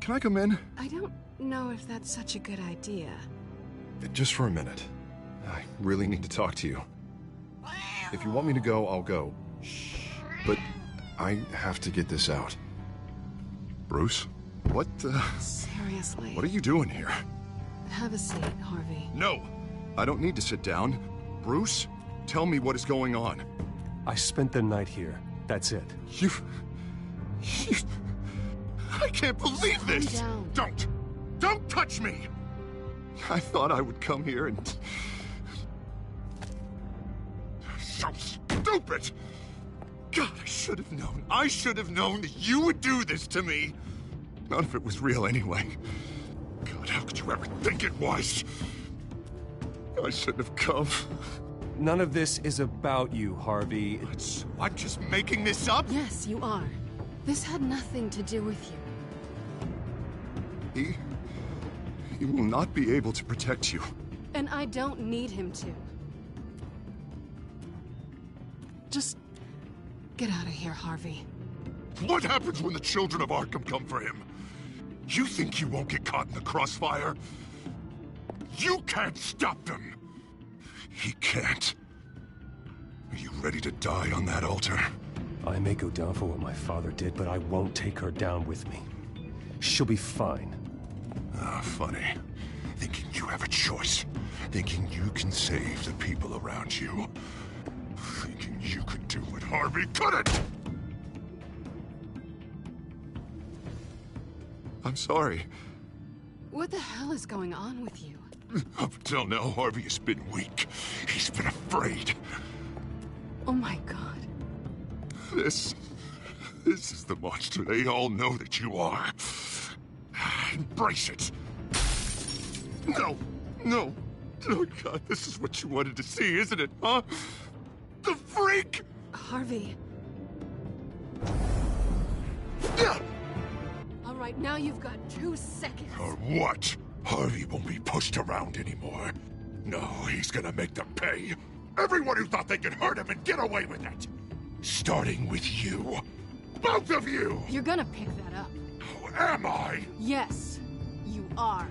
Can I come in? I don't know if that's such a good idea. Just for a minute. I really need to talk to you. If you want me to go, I'll go. But I have to get this out. Bruce? What Seriously. What are you doing here? Have a seat, Harvey. No! I don't need to sit down. Bruce, tell me what is going on. I spent the night here. That's it. You... I can't believe this! Calm down. Don't touch me! I thought I would come here and... So stupid! God, I should have known. I should have known that you would do this to me. None of it was real anyway. God, how could you ever think it was? I shouldn't have come. None of this is about you, Harvey. I'm just making this up? Yes, you are. This had nothing to do with you. He will not be able to protect you. And I don't need him to. Just get out of here, Harvey. What happens when the children of Arkham come for him? You think you won't get caught in the crossfire? You can't stop them! He can't. Are you ready to die on that altar? I may go down for what my father did, but I won't take her down with me. She'll be fine. Ah, funny. Thinking you have a choice. Thinking you can save the people around you. Thinking you could do what Harvey couldn't! I'm sorry. What the hell is going on with you? Up until now, Harvey has been weak. He's been afraid. Oh my God. This is the monster they all know that you are. Embrace it. No. Oh God, this is what you wanted to see, isn't it, huh? The freak! Harvey. All right, now you've got 2 seconds. Or what? Harvey won't be pushed around anymore. No, he's gonna make them pay. Everyone who thought they could hurt him and get away with it. Starting with you. Both of you! You're gonna pick that up. Oh, am I? Yes, you are.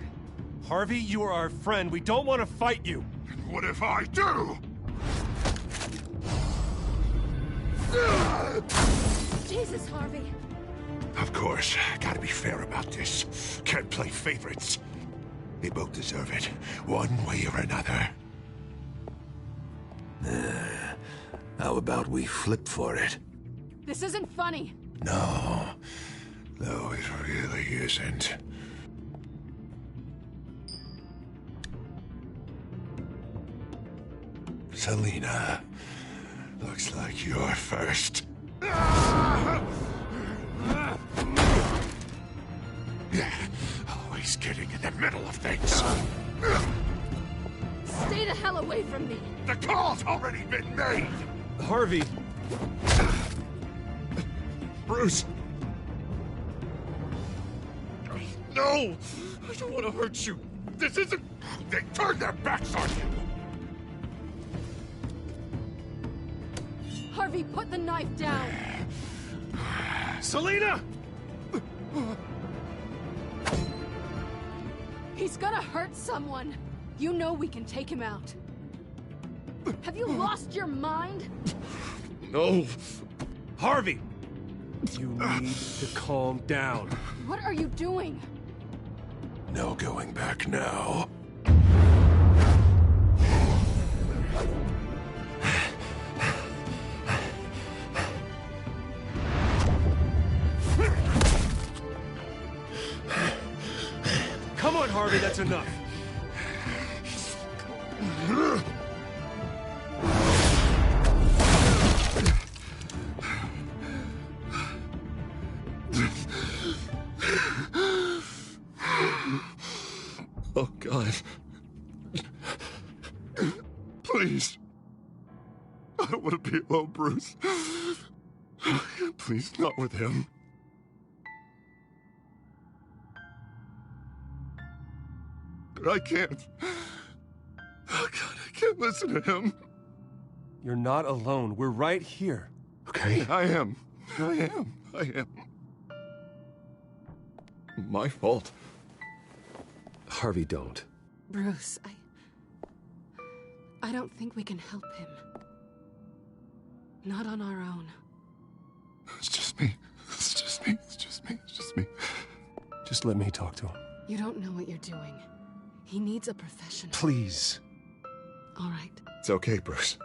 Harvey, you are our friend. We don't want to fight you. And what if I do? Jesus, Harvey. Of course, gotta be fair about this. Can't play favorites. They both deserve it, one way or another. How about we flip for it? This isn't funny. No, it really isn't. Selina, looks like you're first. Always getting in the middle of things. Stay the hell away from me. The call's already been made. Harvey. Bruce. No! I don't want to hurt you. This isn't... They turned their backs on you. Harvey, put the knife down. Selina! He's gonna hurt someone. You know we can take him out. Have you lost your mind? No. Harvey! You need to calm down. What are you doing? No going back now. Come on, Harvey, that's enough. Oh, God. Please. I don't want to be alone, Bruce. Please, not with him. But I can't. Oh, God, I can't listen to him. You're not alone. We're right here. Okay? I am. My fault. Harvey, don't. Bruce, I don't think we can help him. Not on our own. It's just me. Just let me talk to him. You don't know what you're doing. He needs a professional. Please. All right. It's okay, Bruce.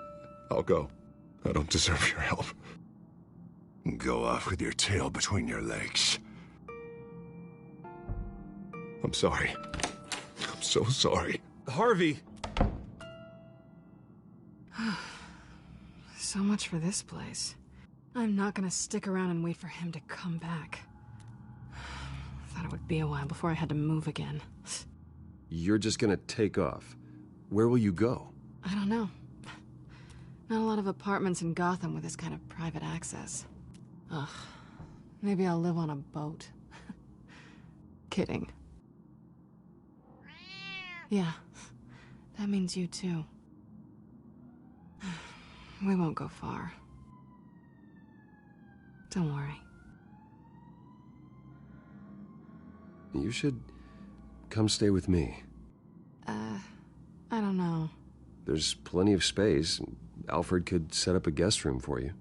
I'll go. I don't deserve your help. Go off with your tail between your legs. I'm sorry. I'm so sorry. Harvey! So much for this place. I'm not gonna stick around and wait for him to come back. Thought it would be a while before I had to move again. You're just gonna take off. Where will you go? I don't know. Not a lot of apartments in Gotham with this kind of private access. Ugh. Maybe I'll live on a boat. Kidding. Yeah. That means you too. We won't go far. Don't worry. You should come stay with me. I don't know. There's plenty of space. Alfred could set up a guest room for you.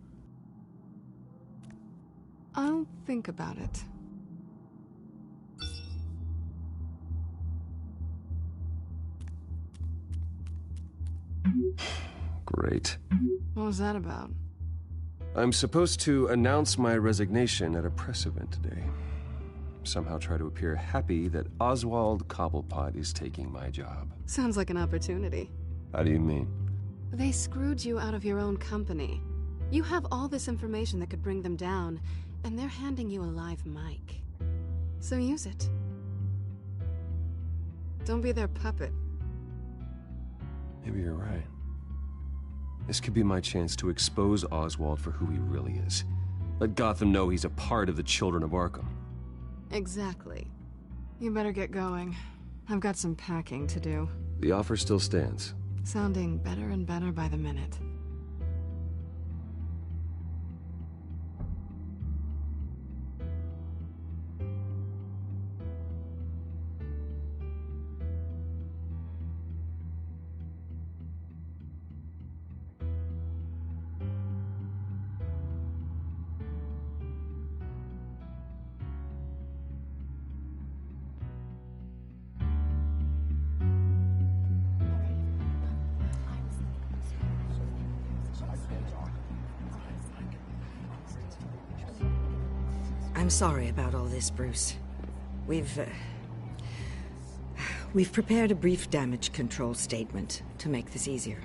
I'll think about it. Great. What was that about? I'm supposed to announce my resignation at a press event today. Somehow try to appear happy that Oswald Cobblepot is taking my job. Sounds like an opportunity. How do you mean? They screwed you out of your own company. You have all this information that could bring them down, and they're handing you a live mic. So use it. Don't be their puppet. Maybe you're right. This could be my chance to expose Oswald for who he really is. Let Gotham know he's a part of the Children of Arkham. Exactly. You better get going. I've got some packing to do. The offer still stands. Sounding better and better by the minute. I'm sorry about all this, Bruce. We've prepared a brief damage control statement to make this easier.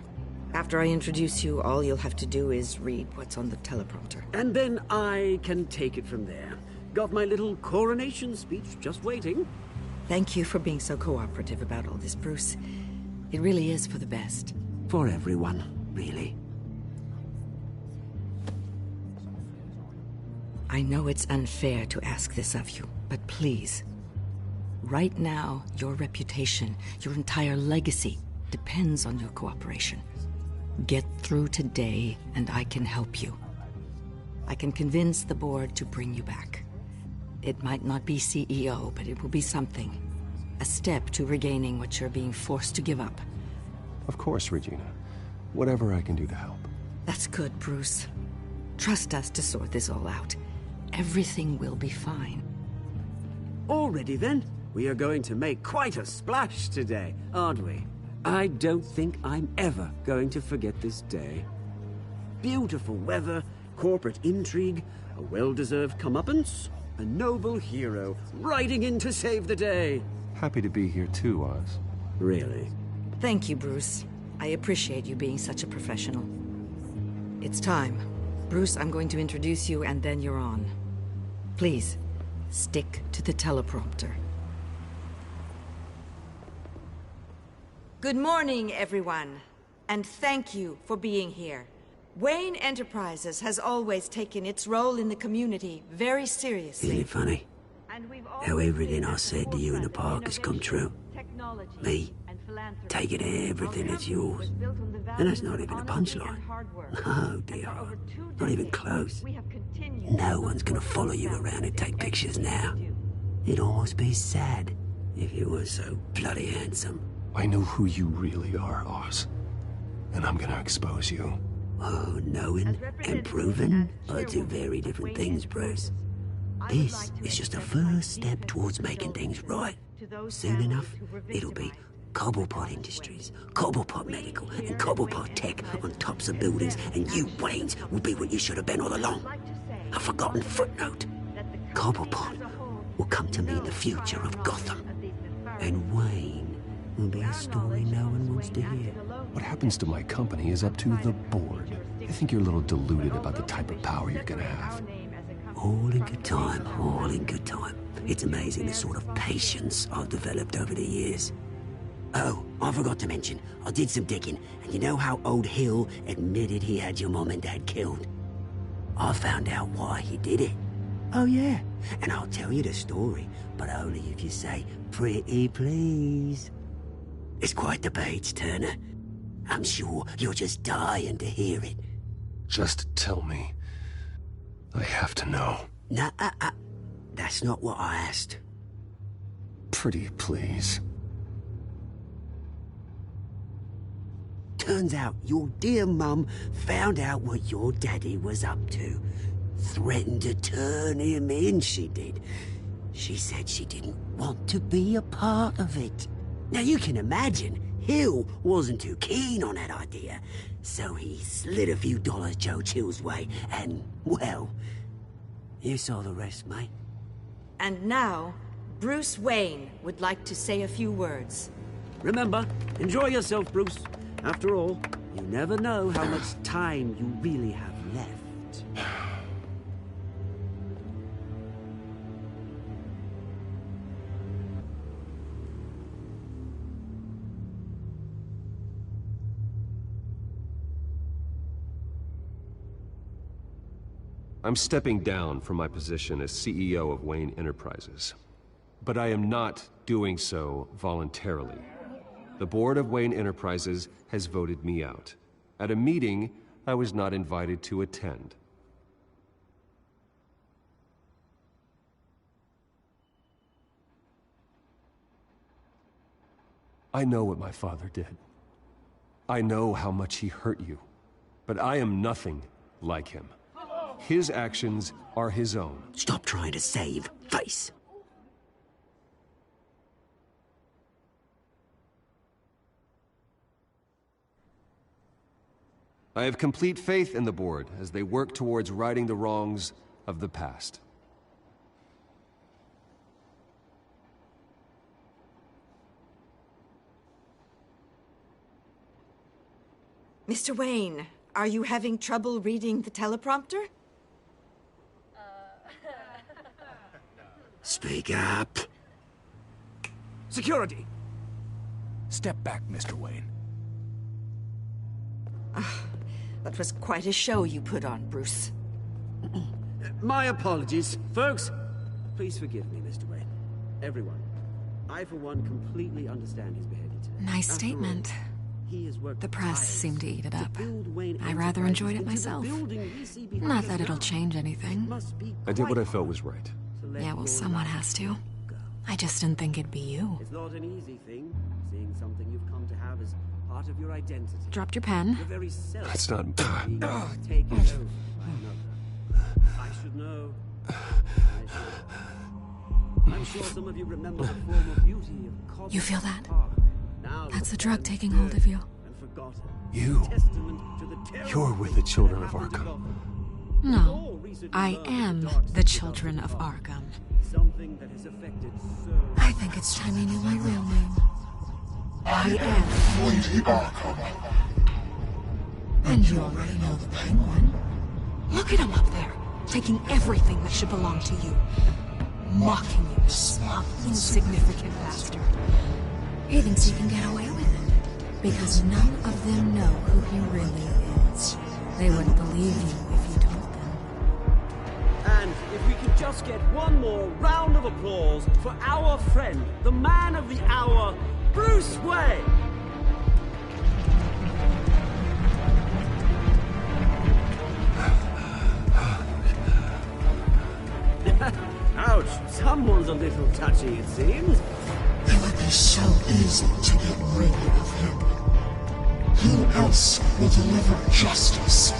After I introduce you, all you'll have to do is read what's on the teleprompter. And then I can take it from there. Got my little coronation speech just waiting. Thank you for being so cooperative about all this, Bruce. It really is for the best. For everyone, really. I know it's unfair to ask this of you, but please. Right now, your reputation, your entire legacy, depends on your cooperation. Get through today, and I can help you. I can convince the board to bring you back. It might not be CEO, but it will be something. A step to regaining what you're being forced to give up. Of course, Regina. Whatever I can do to help. That's good, Bruce. Trust us to sort this all out. Everything will be fine. Already then? We are going to make quite a splash today, aren't we? I don't think I'm ever going to forget this day. Beautiful weather, corporate intrigue, a well-deserved comeuppance, a noble hero riding in to save the day. Happy to be here too, Oz. Really? Thank you, Bruce. I appreciate you being such a professional. It's time. Bruce, I'm going to introduce you and then you're on. Please, stick to the teleprompter. Good morning, everyone. And thank you for being here. Wayne Enterprises has always taken its role in the community very seriously. Isn't it funny? How everything I said to you in the park has come true. Me, taking everything that's yours. And that's not even a punchline. No, dear. Not even close. No one's gonna follow you around and take pictures now. It'd almost be sad if you were so bloody handsome. I know who you really are, Oz. And I'm gonna expose you. Oh, knowing and proving are two very different things, Bruce. This is just a first step towards making things right. Soon enough, it'll be Cobblepot Industries, Cobblepot Medical, and Cobblepot Tech on tops of buildings, and you, Waynes, will be what you should have been all along. A forgotten footnote. Cobblepot will come to mean the future of Gotham. And Wayne will be a story no one wants to hear. What happens to my company is up to the board. I think you're a little deluded about the type of power you're gonna have. All in good time, all in good time. It's amazing the sort of patience I've developed over the years. Oh, I forgot to mention, I did some digging, and you know how old Hill admitted he had your mom and dad killed? I found out why he did it. Oh yeah, and I'll tell you the story, but only if you say, pretty please. It's quite the page, Turner. I'm sure you're just dying to hear it. Just tell me. I have to know. Nah, that's not what I asked. Pretty please. Turns out your dear mum found out what your daddy was up to. Threatened to turn him in, she did. She said she didn't want to be a part of it. Now you can imagine, Hill wasn't too keen on that idea. So he slid a few dollars Joe Chill's way, and, well, you saw the rest, mate. And now, Bruce Wayne would like to say a few words. Remember, enjoy yourself, Bruce. After all, you never know how much time you really have left. I'm stepping down from my position as CEO of Wayne Enterprises. But I am not doing so voluntarily. The board of Wayne Enterprises has voted me out. At a meeting I was not invited to attend. I know what my father did. I know how much he hurt you. But I am nothing like him. His actions are his own. Stop trying to save face. I have complete faith in the board as they work towards righting the wrongs of the past. Mr. Wayne, are you having trouble reading the teleprompter? Speak up. Security! Step back, Mr. Wayne. That was quite a show you put on, Bruce. My apologies. Folks, please forgive me, Mr. Wayne. Everyone. I, for one, completely understand his behavior today. Nice statement. The press seemed to eat it up. I rather enjoyed it myself. Not that it'll change anything. I did what I felt was right. let Yeah, well, your someone life has to. go. I just didn't think it'd be you. It's not an easy thing, seeing something you've come to have as part of your identity. Dropped your pen. Your very self. That's not... being taken over by another. I should know. I'm sure some of you remember the former beauty of Cobb. You feel that? Park. Now That's the drug taking hold of you. and forgotten. You... Testament to the terrible You're with the things children that of happened to Arkham. Gotham. No, Recently I learned am dark the secrets children of Gotham. Arkham. Something that has affected so I think it's time you knew my real name. I am Lady Arkham. And you already know the Penguin. Look at him up there, taking everything that should belong to you. Mocking you, smug, insignificant bastard. He thinks he can get away with it, because none of them know who he really is. They wouldn't believe you if you told them. And if we could just get one more round of applause for our friend, the man of the hour, Bruce Wayne! Ouch, someone's a little touchy, it seems. It would be so easy to get rid of him. Who else will deliver justice?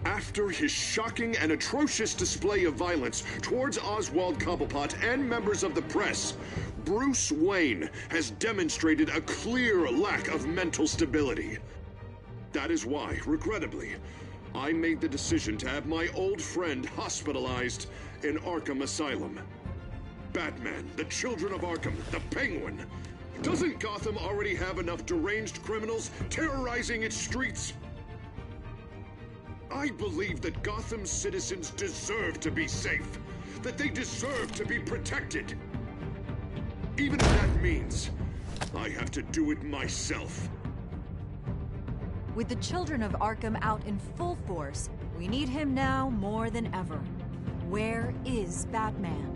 After his shocking and atrocious display of violence towards Oswald Cobblepot and members of the press, Bruce Wayne has demonstrated a clear lack of mental stability. That is why, regrettably, I made the decision to have my old friend hospitalized in Arkham Asylum. Batman, the Children of Arkham, the Penguin. Doesn't Gotham already have enough deranged criminals terrorizing its streets? I believe that Gotham's citizens deserve to be safe, that they deserve to be protected. Even if that means I have to do it myself. With the Children of Arkham out in full force, we need him now more than ever. Where is Batman?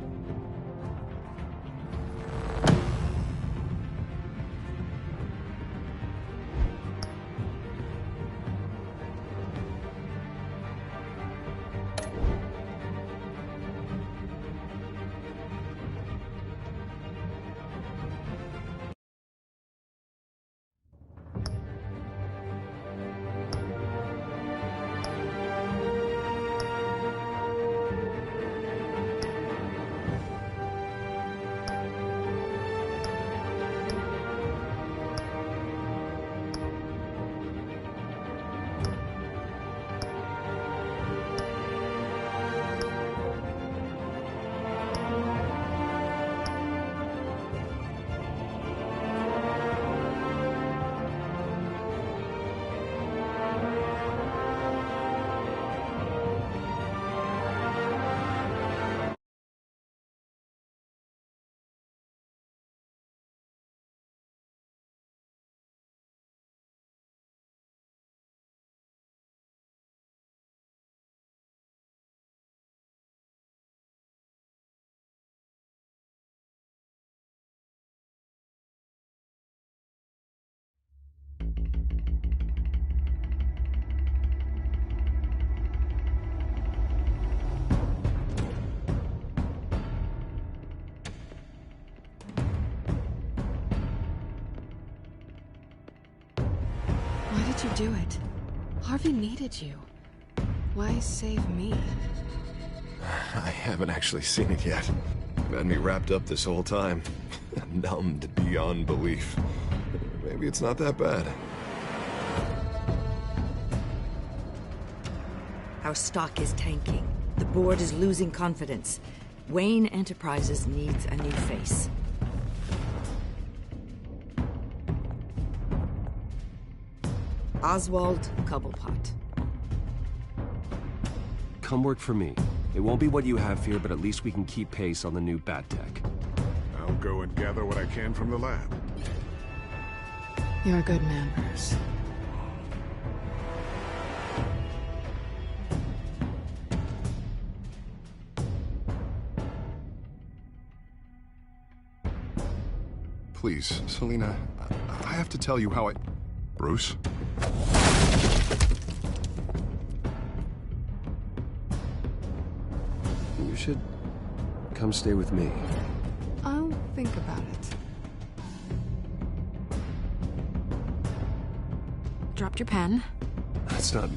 do it? Harvey needed you. Why save me? I haven't actually seen it yet. Had me wrapped up this whole time. Numbed beyond belief. Maybe it's not that bad. Our stock is tanking. The board is losing confidence. Wayne Enterprises needs a new face. Oswald Cobblepot. Come work for me. It won't be what you have here, but at least we can keep pace on the new bat tech. I'll go and gather what I can from the lab. You're a good man, Bruce. Please, Selina, I have to tell you how I... Bruce? You should come stay with me. I'll think about it. Dropped your pen. That's not...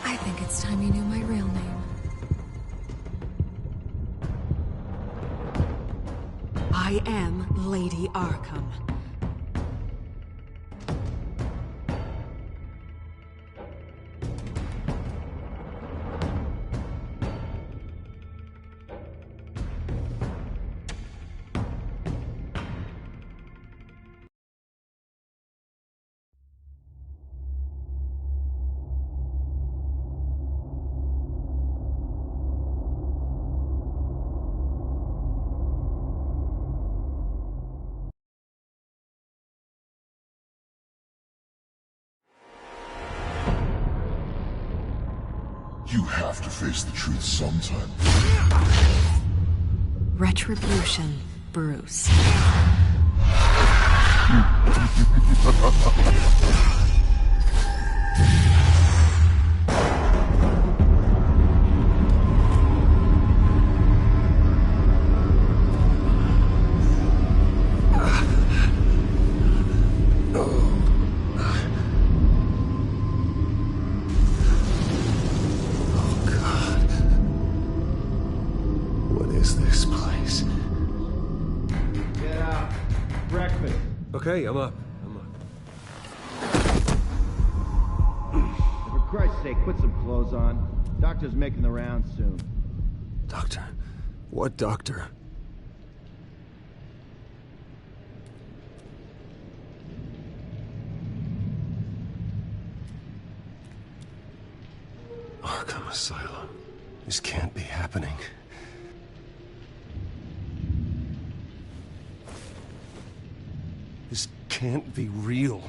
I think it's time you knew my real name. I am Lady Arkham. You have to face the truth sometime. Retribution, Bruce. Okay, I'm up. For Christ's sake, put some clothes on. Doctor's making the rounds soon. Doctor? What doctor? Arkham Asylum. This can't be happening. This can't be real.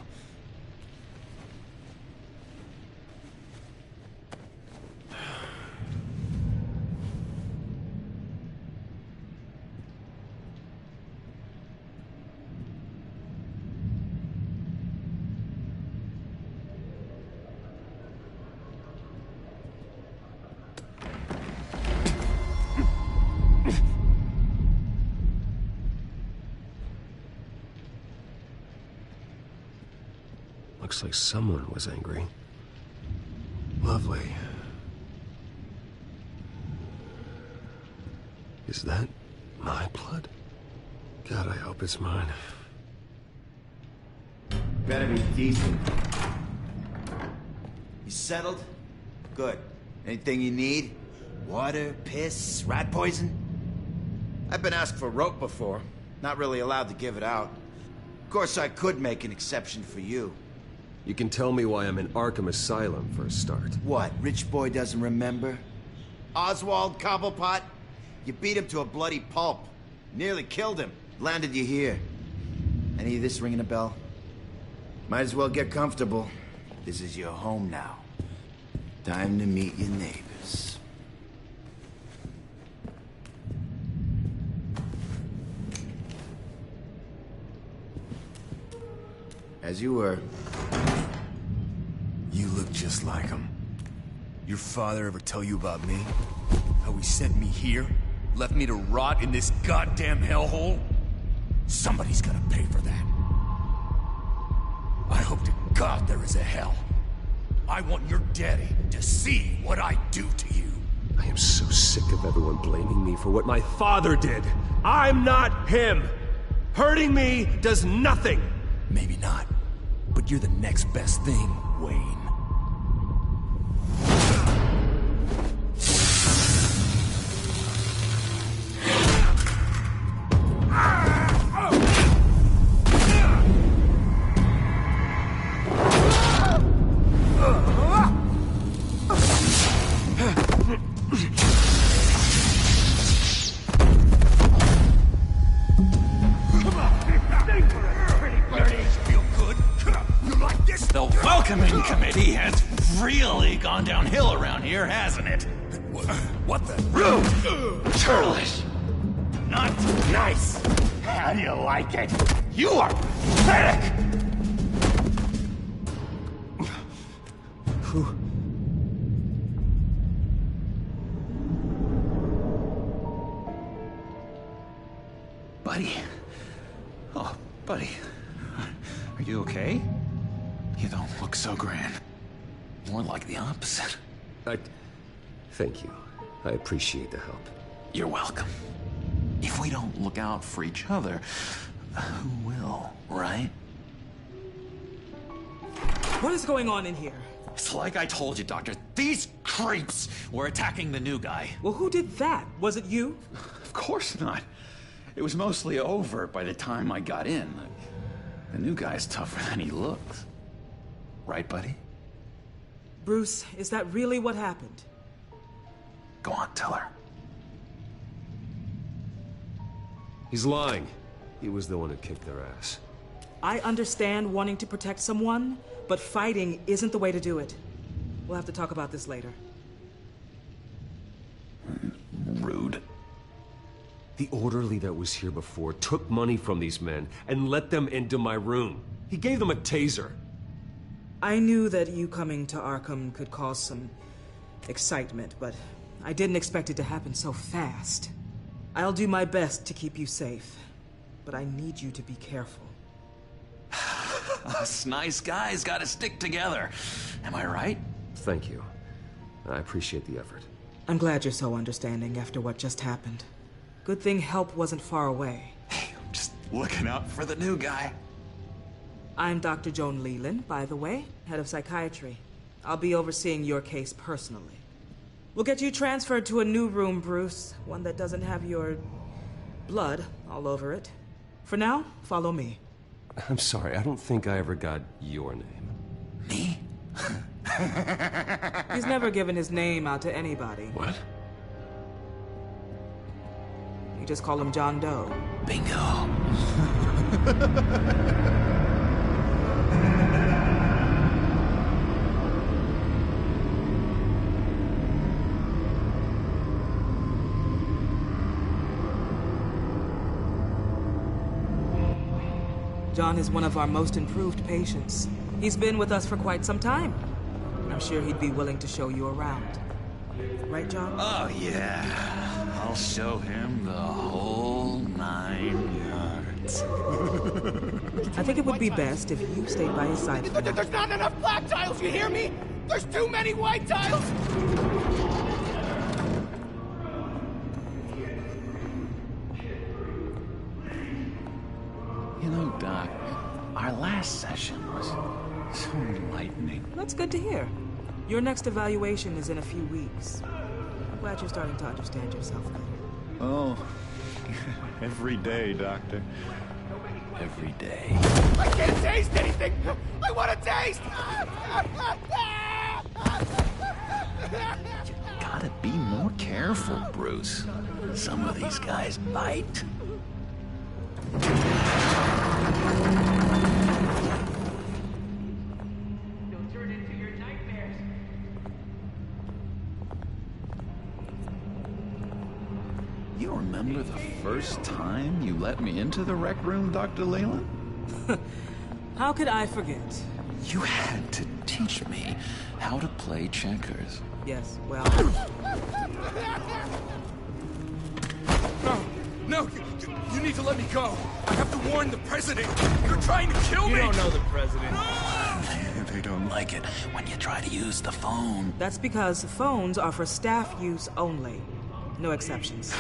Looks like someone was angry. Lovely. Is that my blood? God, I hope it's mine. Better be decent. You settled? Good. Anything you need? Water, piss, rat poison? I've been asked for rope before. Not really allowed to give it out. Of course, I could make an exception for you. You can tell me why I'm in Arkham Asylum for a start. What, rich boy doesn't remember? Oswald Cobblepot? You beat him to a bloody pulp. Nearly killed him. Landed you here. Any of this ringing a bell? Might as well get comfortable. This is your home now. Time to meet your neighbors. As you were. You just like him. Your father ever tell you about me? How he sent me here? Left me to rot in this goddamn hellhole? Somebody's gonna pay for that. I hope to God there is a hell. I want your daddy to see what I do to you. I am so sick of everyone blaming me for what my father did. I'm not him. Hurting me does nothing. Maybe not, but you're the next best thing, Wayne. Committee has really gone downhill around here, hasn't it? What the? Churlish! Not nice! How do you like it? You are pathetic! Buddy. Oh, buddy. Are you okay? You don't look so grand. More like the opposite. Thank you. I appreciate the help. You're welcome. If we don't look out for each other, who will, right? What is going on in here? It's like I told you, Doctor. These creeps were attacking the new guy. Well, who did that? Was it you? Of course not. It was mostly over by the time I got in. The new guy's tougher than he looks. Right, buddy? Bruce, is that really what happened? Go on, tell her. He's lying. He was the one who kicked their ass. I understand wanting to protect someone, but fighting isn't the way to do it. We'll have to talk about this later. Rude. The orderly that was here before took money from these men and let them into my room. He gave them a taser. I knew that you coming to Arkham could cause some excitement, but I didn't expect it to happen so fast. I'll do my best to keep you safe, but I need you to be careful. Us nice guys gotta stick together. Am I right? Thank you. I appreciate the effort. I'm glad you're so understanding after what just happened. Good thing help wasn't far away. Hey, I'm just looking out for the new guy. I'm Dr. Joan Leland, by the way, head of psychiatry. I'll be overseeing your case personally. We'll get you transferred to a new room, Bruce. One that doesn't have your blood all over it. For now, follow me. I'm sorry, I don't think I ever got your name. Me? He's never given his name out to anybody. What? You just call him John Doe. Bingo. John is one of our most improved patients. He's been with us for quite some time. I'm sure he'd be willing to show you around. Right, John? Oh, yeah. I'll show him the whole 9 yards. I think it would be best if you stayed by his side. There's not enough black tiles, you hear me? There's too many white tiles! You know, Doc, our last session was so enlightening. That's good to hear. Your next evaluation is in a few weeks. I'm glad you're starting to understand yourself better. Oh, every day, Doctor. Every day. I can't taste anything! I want to taste! You gotta be more careful, Bruce. Some of these guys bite. Don't turn into your nightmares. You remember the first time you let me into the rec room, Dr. Leyland? How could I forget? You had to teach me how to play checkers. Yes, well... No, you need to let me go. I have to warn the president. You're trying to kill me. You don't know the president. They don't like it when you try to use the phone. That's because phones are for staff use only. No exceptions.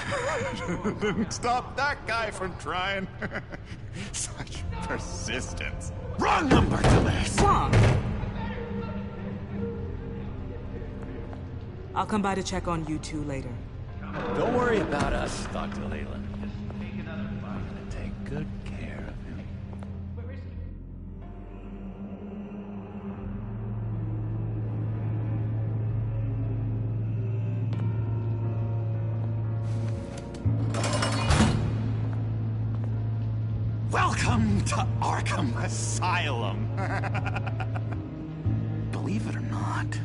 Didn't stop that guy from trying. Such persistence. Wrong number, dumbass. Wrong. I'll come by to check on you two later. Don't worry about us, Dr. Leland. Take another bite. I'm gonna take good care of him. Where is he? Welcome to Arkham Asylum. Believe it or not,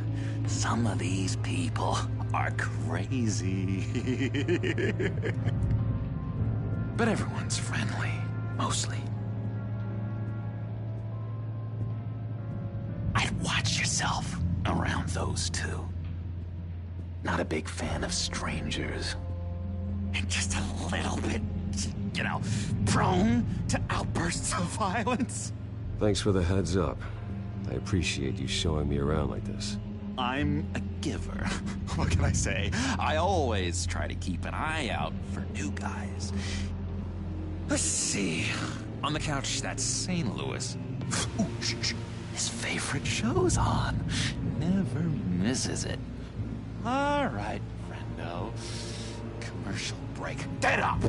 some of these people are crazy. But everyone's friendly, mostly. I'd watch yourself around those two. Not a big fan of strangers. And just a little bit, you know, prone to outbursts of violence. Thanks for the heads up. I appreciate you showing me around like this. I'm a giver. What can I say? I always try to keep an eye out for new guys. Let's see. On the couch, that's St. Louis. Ooh, shh. His favorite show's on. Never misses it. All right, friendo. Commercial break. Get up!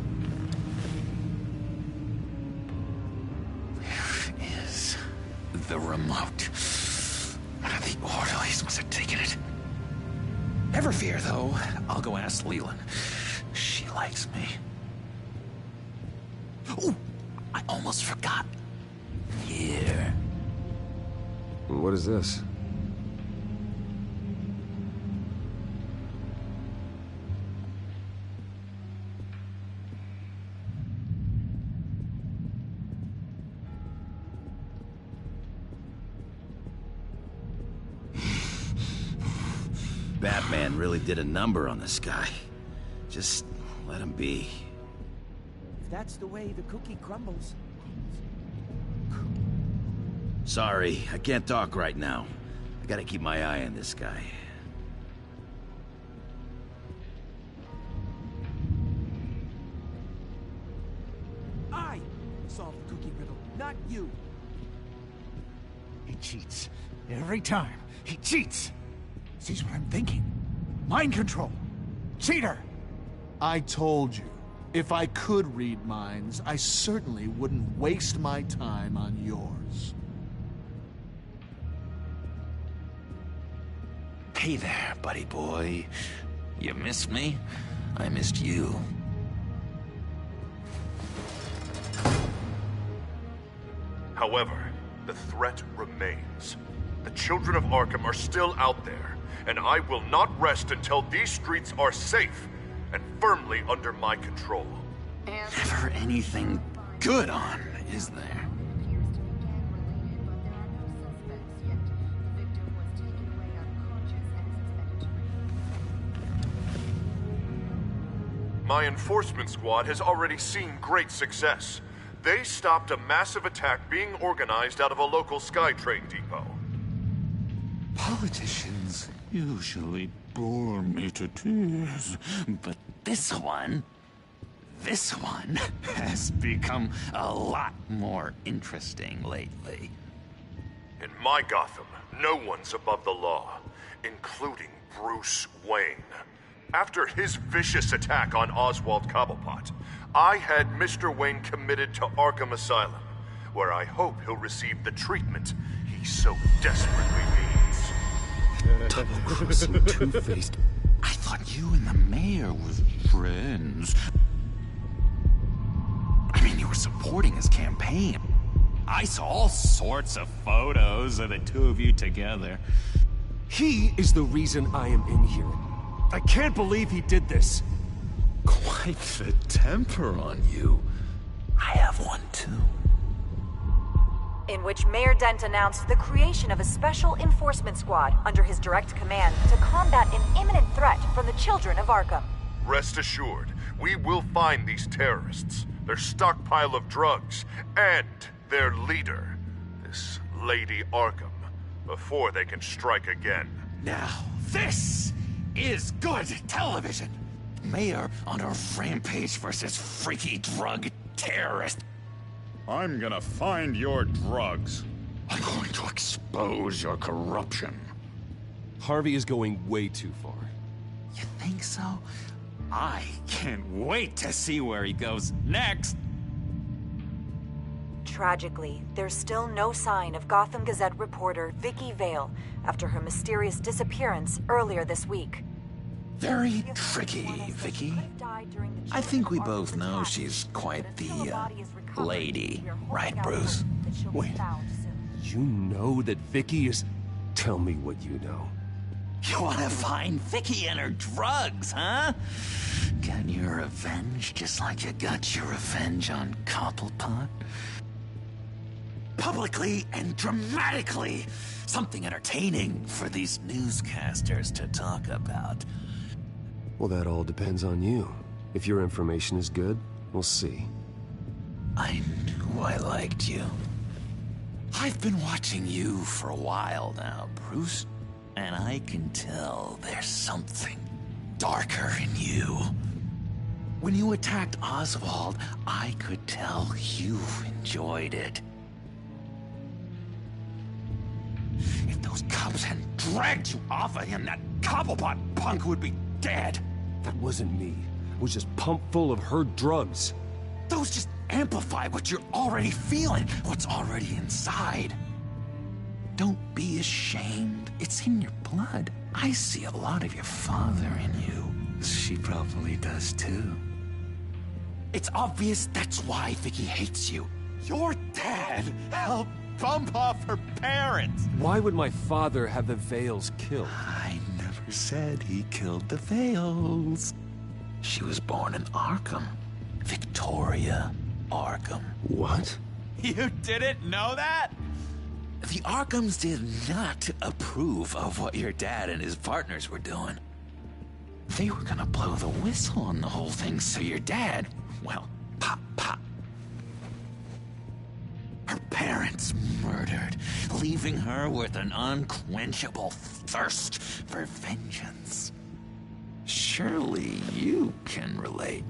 Where is the remote? One of the orderlies must have taken it. Never fear, though. I'll go ask Leland. She likes me. Ooh, I almost forgot. Here. What is this? Batman really did a number on this guy. Just let him be. If that's the way the cookie crumbles. Sorry, I can't talk right now. I gotta keep my eye on this guy. I solved the cookie riddle, not you. He cheats. Every time. He cheats. Sees what I'm thinking. Mind control. Cheater! I told you, if I could read minds, I certainly wouldn't waste my time on yours. Hey there, buddy boy. You missed me? I missed you. However, the threat remains. The children of Arkham are still out there, and I will not rest until these streets are safe and firmly under my control. Never anything good on, is there? My enforcement squad has already seen great success. They stopped a massive attack being organized out of a local SkyTrain depot. Politicians usually bore me to tears, but this one has become a lot more interesting lately. In my Gotham, no one's above the law, including Bruce Wayne. After his vicious attack on Oswald Cobblepot, I had Mr. Wayne committed to Arkham Asylum, where I hope he'll receive the treatment he so desperately needs. Double-crossing, two-faced. I thought you and the mayor were friends. I mean, you were supporting his campaign. I saw all sorts of photos of the two of you together. He is the reason I am in here. I can't believe he did this. Quite the temper on you. I have one too. in which Mayor Dent announced the creation of a special enforcement squad under his direct command to combat an imminent threat from the children of Arkham. Rest assured, we will find these terrorists, their stockpile of drugs, and their leader, this Lady Arkham, before they can strike again. Now, this is good television. Mayor on a rampage versus freaky drug terrorist. I'm gonna find your drugs. I'm going to expose your corruption. Harvey is going way too far. You think so? I can't wait to see where he goes next. Tragically, there's still no sign of Gotham Gazette reporter Vicky Vale after her mysterious disappearance earlier this week. Very tricky, Vicky. I think we both know she's quite the, lady, right, Bruce? Wait, you know that Vicky is... Tell me what you know. You wanna find Vicky and her drugs, huh? Get your revenge just like you got your revenge on Cobblepot? Publicly and dramatically! Something entertaining for these newscasters to talk about. Well, that all depends on you. If your information is good, we'll see. I knew I liked you. I've been watching you for a while now, Bruce, and I can tell there's something darker in you. When you attacked Oswald, I could tell you enjoyed it. If those cops hadn't dragged you off of him, that Cobblepot punk would be dead. That wasn't me. It was just pumped full of her drugs. Those just amplify what you're already feeling, what's already inside. Don't be ashamed. It's in your blood. I see a lot of your father in you. She probably does too. It's obvious that's why Vicky hates you. Your dad helped bump off her parents. Why would my father have the Vales killed? I never said he killed the Vales. She was born in Arkham. Victoria Arkham. What? You didn't know that? The Arkhams did not approve of what your dad and his partners were doing. They were gonna blow the whistle on the whole thing, so your dad, well, pop. Her parents murdered, leaving her with an unquenchable thirst for vengeance. Surely you can relate.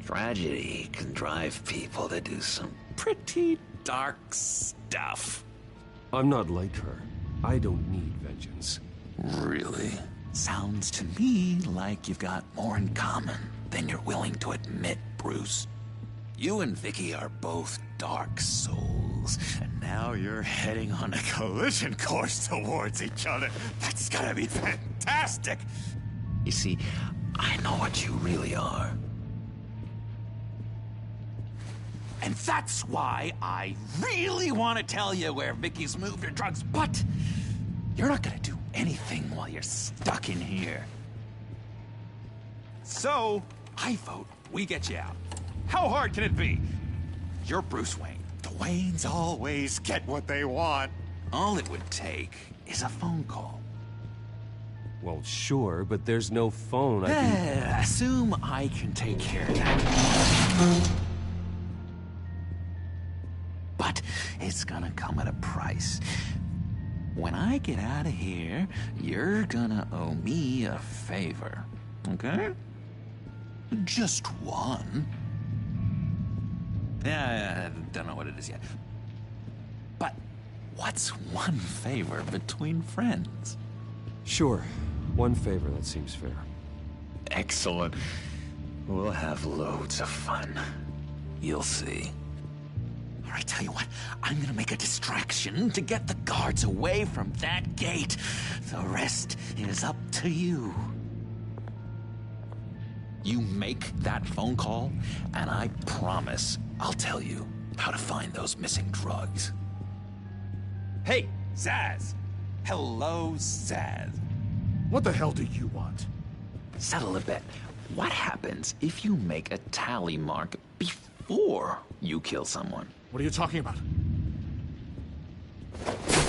Tragedy can drive people to do some pretty dark stuff. I'm not like her. I don't need vengeance. Really? Sounds to me like you've got more in common than you're willing to admit, Bruce. You and Vicky are both dark souls, and now you're heading on a collision course towards each other. That's gonna be fantastic! You see, I know what you really are. And that's why I really want to tell you where Vicky's moved her drugs, but you're not gonna do anything while you're stuck in here. So, I vote we get you out. How hard can it be? You're Bruce Wayne. The Waynes always get what they want. All it would take is a phone call. Well, sure, but there's no phone. Assume I can take care of that. But it's gonna come at a price. When I get out of here, you're gonna owe me a favor, okay? Just one. Yeah, I don't know what it is yet. But what's one favor between friends? Sure. One favor, that seems fair. Excellent. We'll have loads of fun. You'll see. All right, tell you what, I'm gonna make a distraction to get the guards away from that gate. The rest is up to you. You make that phone call, and I promise I'll tell you how to find those missing drugs. Hey, Zaz! Hello, Zaz. What the hell do you want? Settle a bet. What happens if you make a tally mark before or you kill someone. What are you talking about?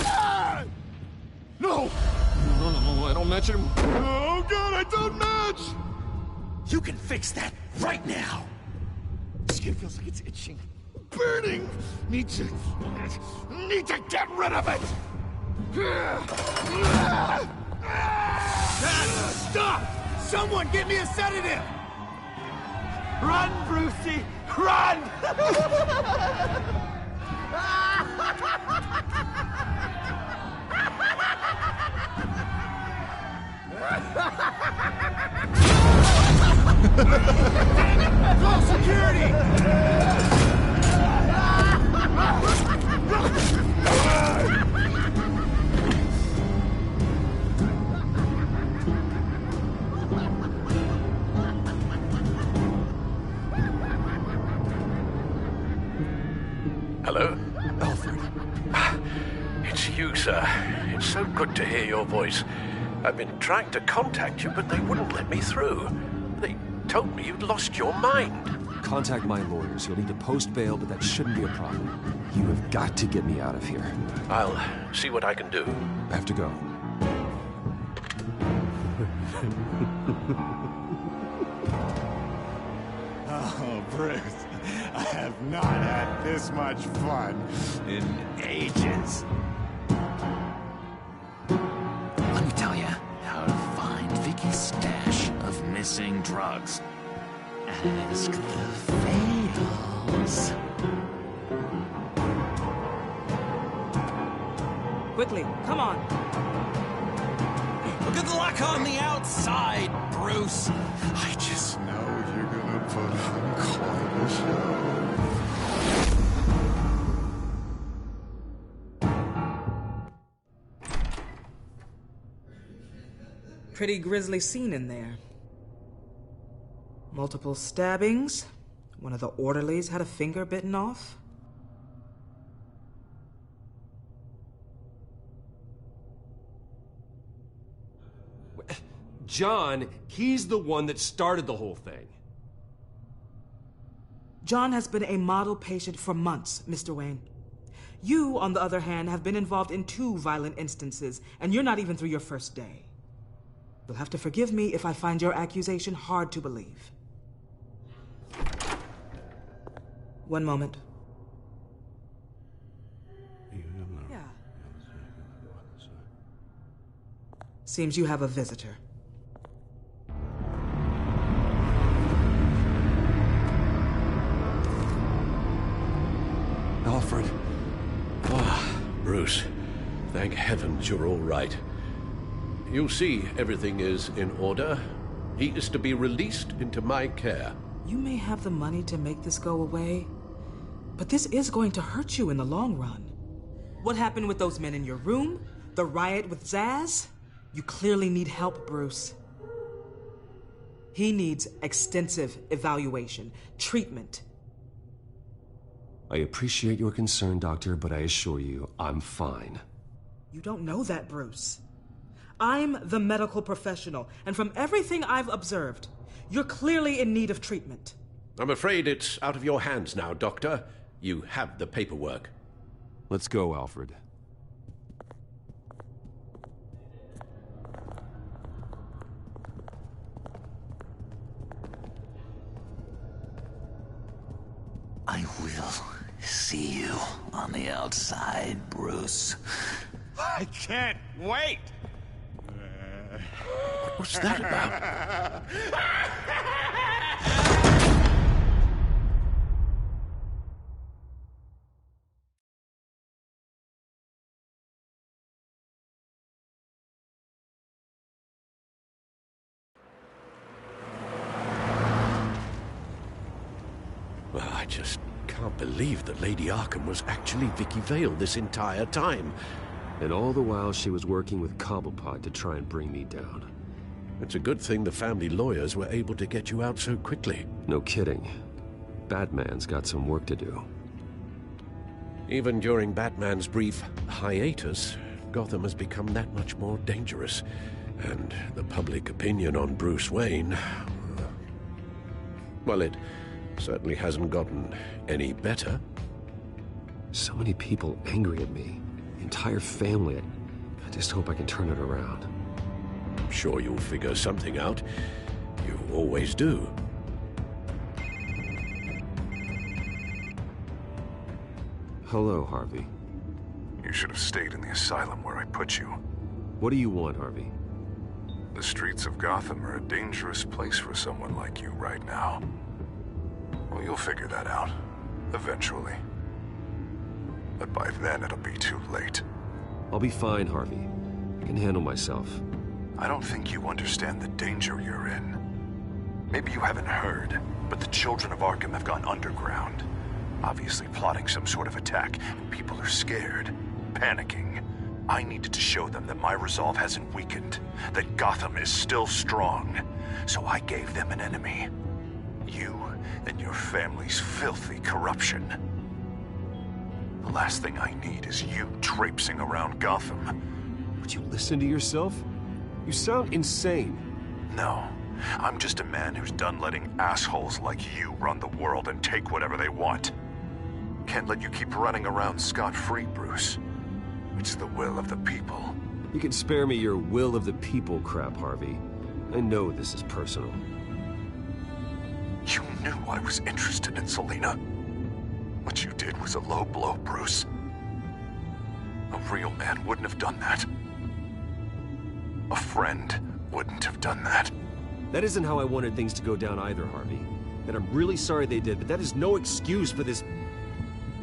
Ah! No! No, I don't match him. Oh, God, I don't match! You can fix that right now! Skin feels like it's itching. Burning! Need to get rid of it! Stop! Someone get me a sedative! Run, Brucey! Run! Call security! Hello? Alfred. It's you, sir. It's so good to hear your voice. I've been trying to contact you, but they wouldn't let me through. They told me you'd lost your mind. Contact my lawyers. You'll need to post bail, but that shouldn't be a problem. You have got to get me out of here. I'll see what I can do. I have to go. Oh, Bruce, I have not had this much fun in ages. Let me tell you how to find Vicky's stash of missing drugs. Ask the Fails. Quickly, come on. Good luck on the outside, Bruce. I just know you're gonna put on quite a show. Pretty grisly scene in there. Multiple stabbings. One of the orderlies had a finger bitten off. John, he's the one that started the whole thing. John has been a model patient for months, Mr. Wayne. You, on the other hand, have been involved in 2 violent instances, and you're not even through your first day. You'll have to forgive me if I find your accusation hard to believe. One moment. Yeah. Seems you have a visitor. Alfred. Bruce. Thank heavens you're all right. You see, everything is in order. He is to be released into my care. You may have the money to make this go away, but this is going to hurt you in the long run. What happened with those men in your room? The riot with Zaz? You clearly need help, Bruce. He needs extensive evaluation, treatment. I appreciate your concern, Doctor, but I assure you, I'm fine. You don't know that, Bruce. I'm the medical professional, and from everything I've observed, you're clearly in need of treatment. I'm afraid it's out of your hands now, Doctor. You have the paperwork. Let's go, Alfred. I will see you on the outside, Bruce. I can't wait! What's that about? Well, I just can't believe that Lady Arkham was actually Vicky Vale this entire time. And all the while she was working with Cobblepot to try and bring me down. It's a good thing the family lawyers were able to get you out so quickly. No kidding. Batman's got some work to do. Even during Batman's brief hiatus, Gotham has become that much more dangerous. And the public opinion on Bruce Wayne... well, it Certainly hasn't gotten any better. So many people angry at me. The entire family. I just hope I can turn it around. I'm sure you'll figure something out. You always do. Hello, Harvey. You should have stayed in the asylum where I put you. What do you want, Harvey? The streets of Gotham are a dangerous place for someone like you right now. Well, you'll figure that out. Eventually. But by then, it'll be too late. I'll be fine, Harvey. I can handle myself. I don't think you understand the danger you're in. Maybe you haven't heard, but the children of Arkham have gone underground. Obviously plotting some sort of attack, and people are scared, panicking. I needed to show them that my resolve hasn't weakened, that Gotham is still strong. So I gave them an enemy. You and your family's filthy corruption. The last thing I need is you traipsing around Gotham. Would you listen to yourself? You sound insane. No. I'm just a man who's done letting assholes like you run the world and take whatever they want. Can't let you keep running around scot-free, Bruce. It's the will of the people. You can spare me your will of the people crap, Harvey. I know this is personal. You knew I was interested in Selina. What you did was a low blow, Bruce. A real man wouldn't have done that. A friend wouldn't have done that. That isn't how I wanted things to go down either, Harvey. And I'm really sorry they did, but that is no excuse for this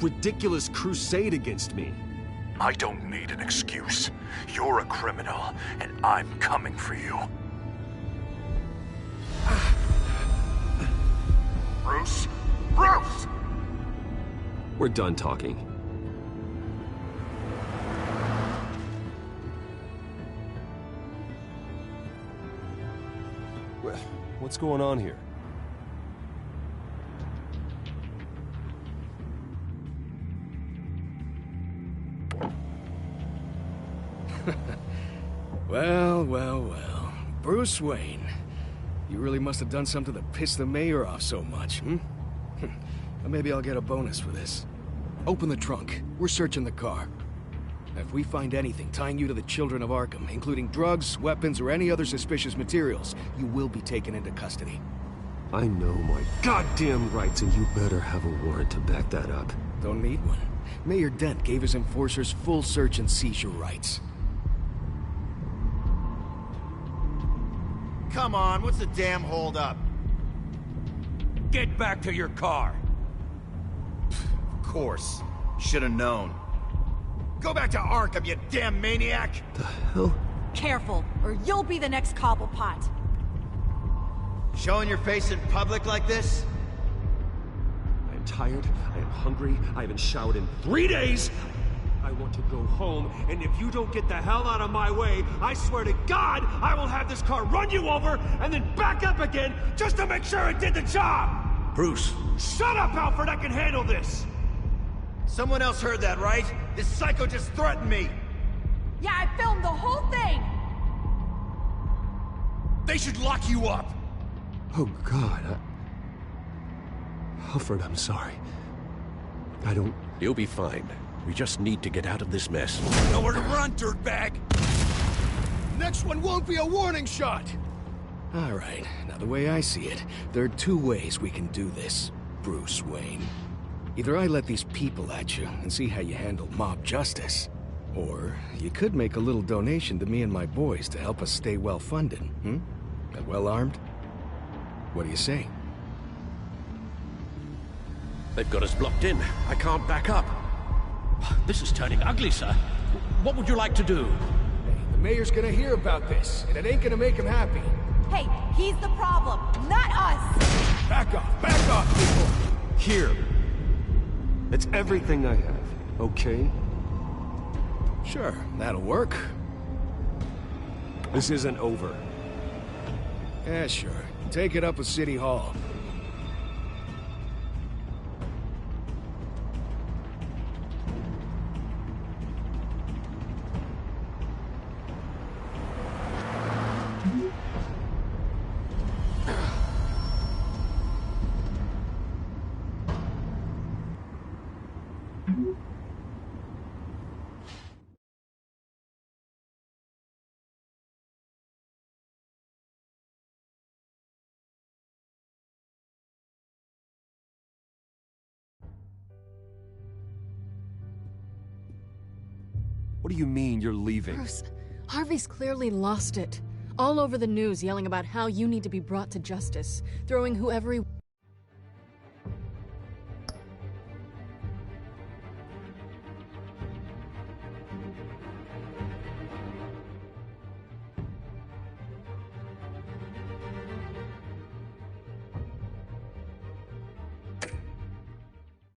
ridiculous crusade against me. I don't need an excuse. You're a criminal, and I'm coming for you. Bruce? Bruce! We're done talking. What's going on here? Well. Bruce Wayne. You really must have done something to piss the mayor off so much, hmm? Or maybe I'll get a bonus for this. Open the trunk. We're searching the car. If we find anything tying you to the children of Arkham, including drugs, weapons, or any other suspicious materials, you will be taken into custody. I know my goddamn rights, and you better have a warrant to back that up. Don't need one. Mayor Dent gave his enforcers full search and seizure rights. Come on, what's the damn holdup? Get back to your car. Of course. Should've known. Go back to Arkham, you damn maniac! The hell? Careful, or you'll be the next Cobblepot. Showing your face in public like this? I am tired, I am hungry, I haven't showered in 3 days! I want to go home, and if you don't get the hell out of my way, I swear to God, I will have this car run you over, and then back up again, just to make sure it did the job! Bruce! Shut up, Alfred, I can handle this! Someone else heard that, right? This psycho just threatened me! Yeah, I filmed the whole thing! They should lock you up! Oh, God, Alfred, I'm sorry. I don't... You'll be fine. We just need to get out of this mess. Nowhere to run, dirtbag! Next one won't be a warning shot! All right, now the way I see it, there are 2 ways we can do this, Bruce Wayne. Either I let these people at you and see how you handle mob justice, or you could make a little donation to me and my boys to help us stay well-funded, And well-armed? What do you say? They've got us blocked in. I can't back up. This is turning ugly, sir. What would you like to do? Hey, the mayor's gonna hear about this, and it ain't gonna make him happy. Hey, he's the problem, not us! Back off, people! Here. It's everything I have, okay? Sure, that'll work. This isn't over. Yeah, sure. Take it up with City Hall. What do you mean you're leaving? Bruce, Harvey's clearly lost it. All over the news yelling about how you need to be brought to justice, throwing whoever he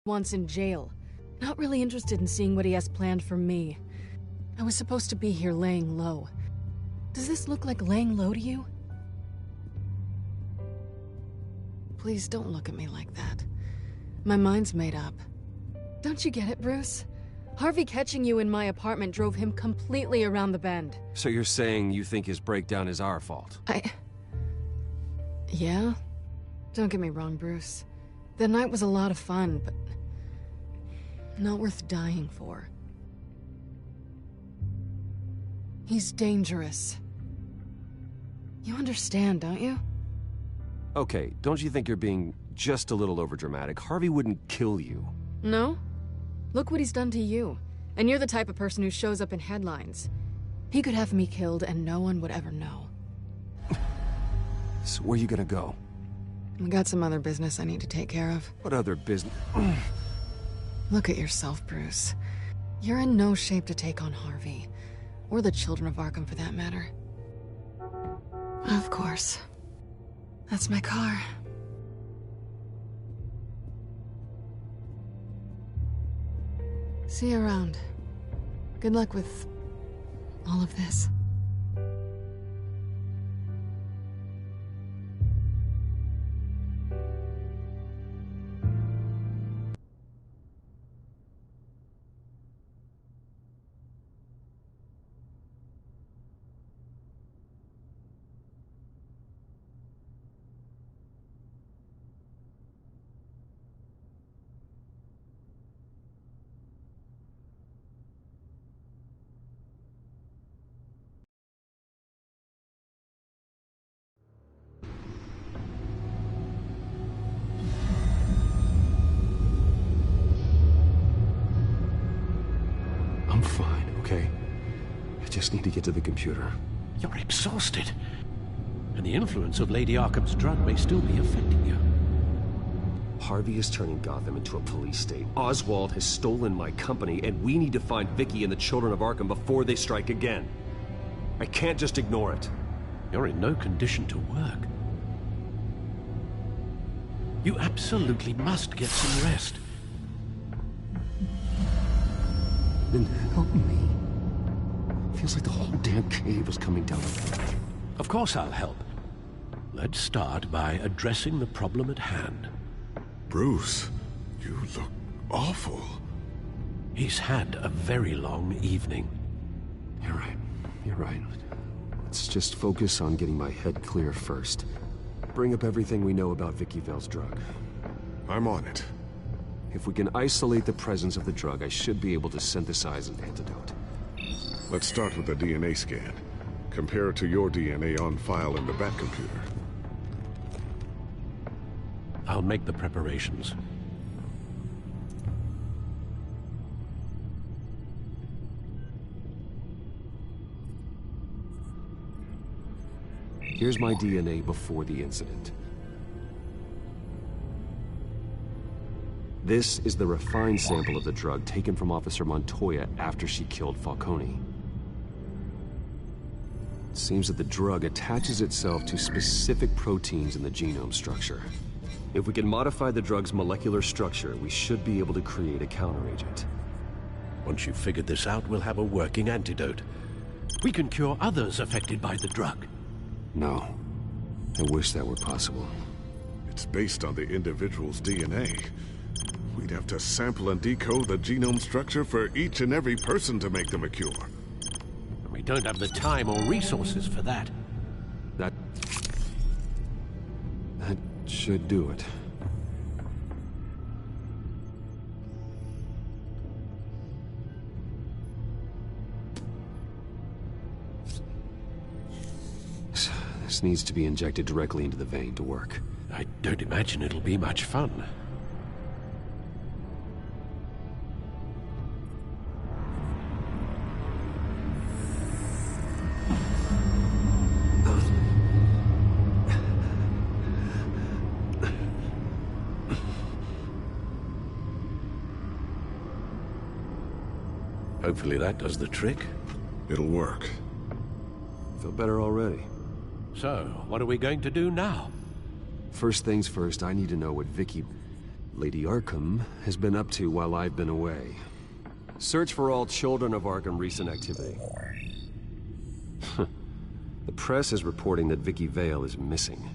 wants in jail. Not really interested in seeing what he has planned for me. I was supposed to be here laying low. Does this look like laying low to you? Please don't look at me like that. My mind's made up. Don't you get it, Bruce? Harvey catching you in my apartment drove him completely around the bend. So you're saying you think his breakdown is our fault? Yeah? Don't get me wrong, Bruce. The night was a lot of fun, but not worth dying for. He's dangerous. You understand, don't you? Okay, don't you think you're being just a little overdramatic? Harvey wouldn't kill you. No? Look what he's done to you. And you're the type of person who shows up in headlines. He could have me killed and no one would ever know. So where you gonna go? I got some other business I need to take care of. What other business? Look at yourself, Bruce. You're in no shape to take on Harvey. Or the children of Arkham, for that matter. Of course. That's my car. See you around. Good luck with all of this. I'm fine, okay? I just need to get to the computer. You're exhausted. And the influence of Lady Arkham's drug may still be affecting you. Harvey is turning Gotham into a police state. Oswald has stolen my company, and we need to find Vicky and the children of Arkham before they strike again. I can't just ignore it. You're in no condition to work. You absolutely must get some rest. Then help me. Feels like the whole damn cave was coming down. Of course I'll help. Let's start by addressing the problem at hand. Bruce, you look awful. He's had a very long evening. You're right. You're right. Let's just focus on getting my head clear first. Bring up everything we know about Vicky Vale's drug. I'm on it. If we can isolate the presence of the drug, I should be able to synthesize an antidote. Let's start with a DNA scan. Compare it to your DNA on file in the Batcomputer. I'll make the preparations. Here's my DNA before the incident. This is the refined sample of the drug taken from Officer Montoya after she killed Falcone. It seems that the drug attaches itself to specific proteins in the genome structure. If we can modify the drug's molecular structure, we should be able to create a counteragent. Once you've figured this out, we'll have a working antidote. We can cure others affected by the drug. No. I wish that were possible. It's based on the individual's DNA. We'd have to sample and decode the genome structure for each and every person to make them a cure. We don't have the time or resources for that. That should do it. This needs to be injected directly into the vein to work. I don't imagine it'll be much fun. Hopefully that does the trick. It'll work. Feel better already. So, what are we going to do now? First things first, I need to know what Vicky, Lady Arkham, has been up to while I've been away. Search for all children of Arkham recent activity. The press is reporting that Vicky Vale is missing.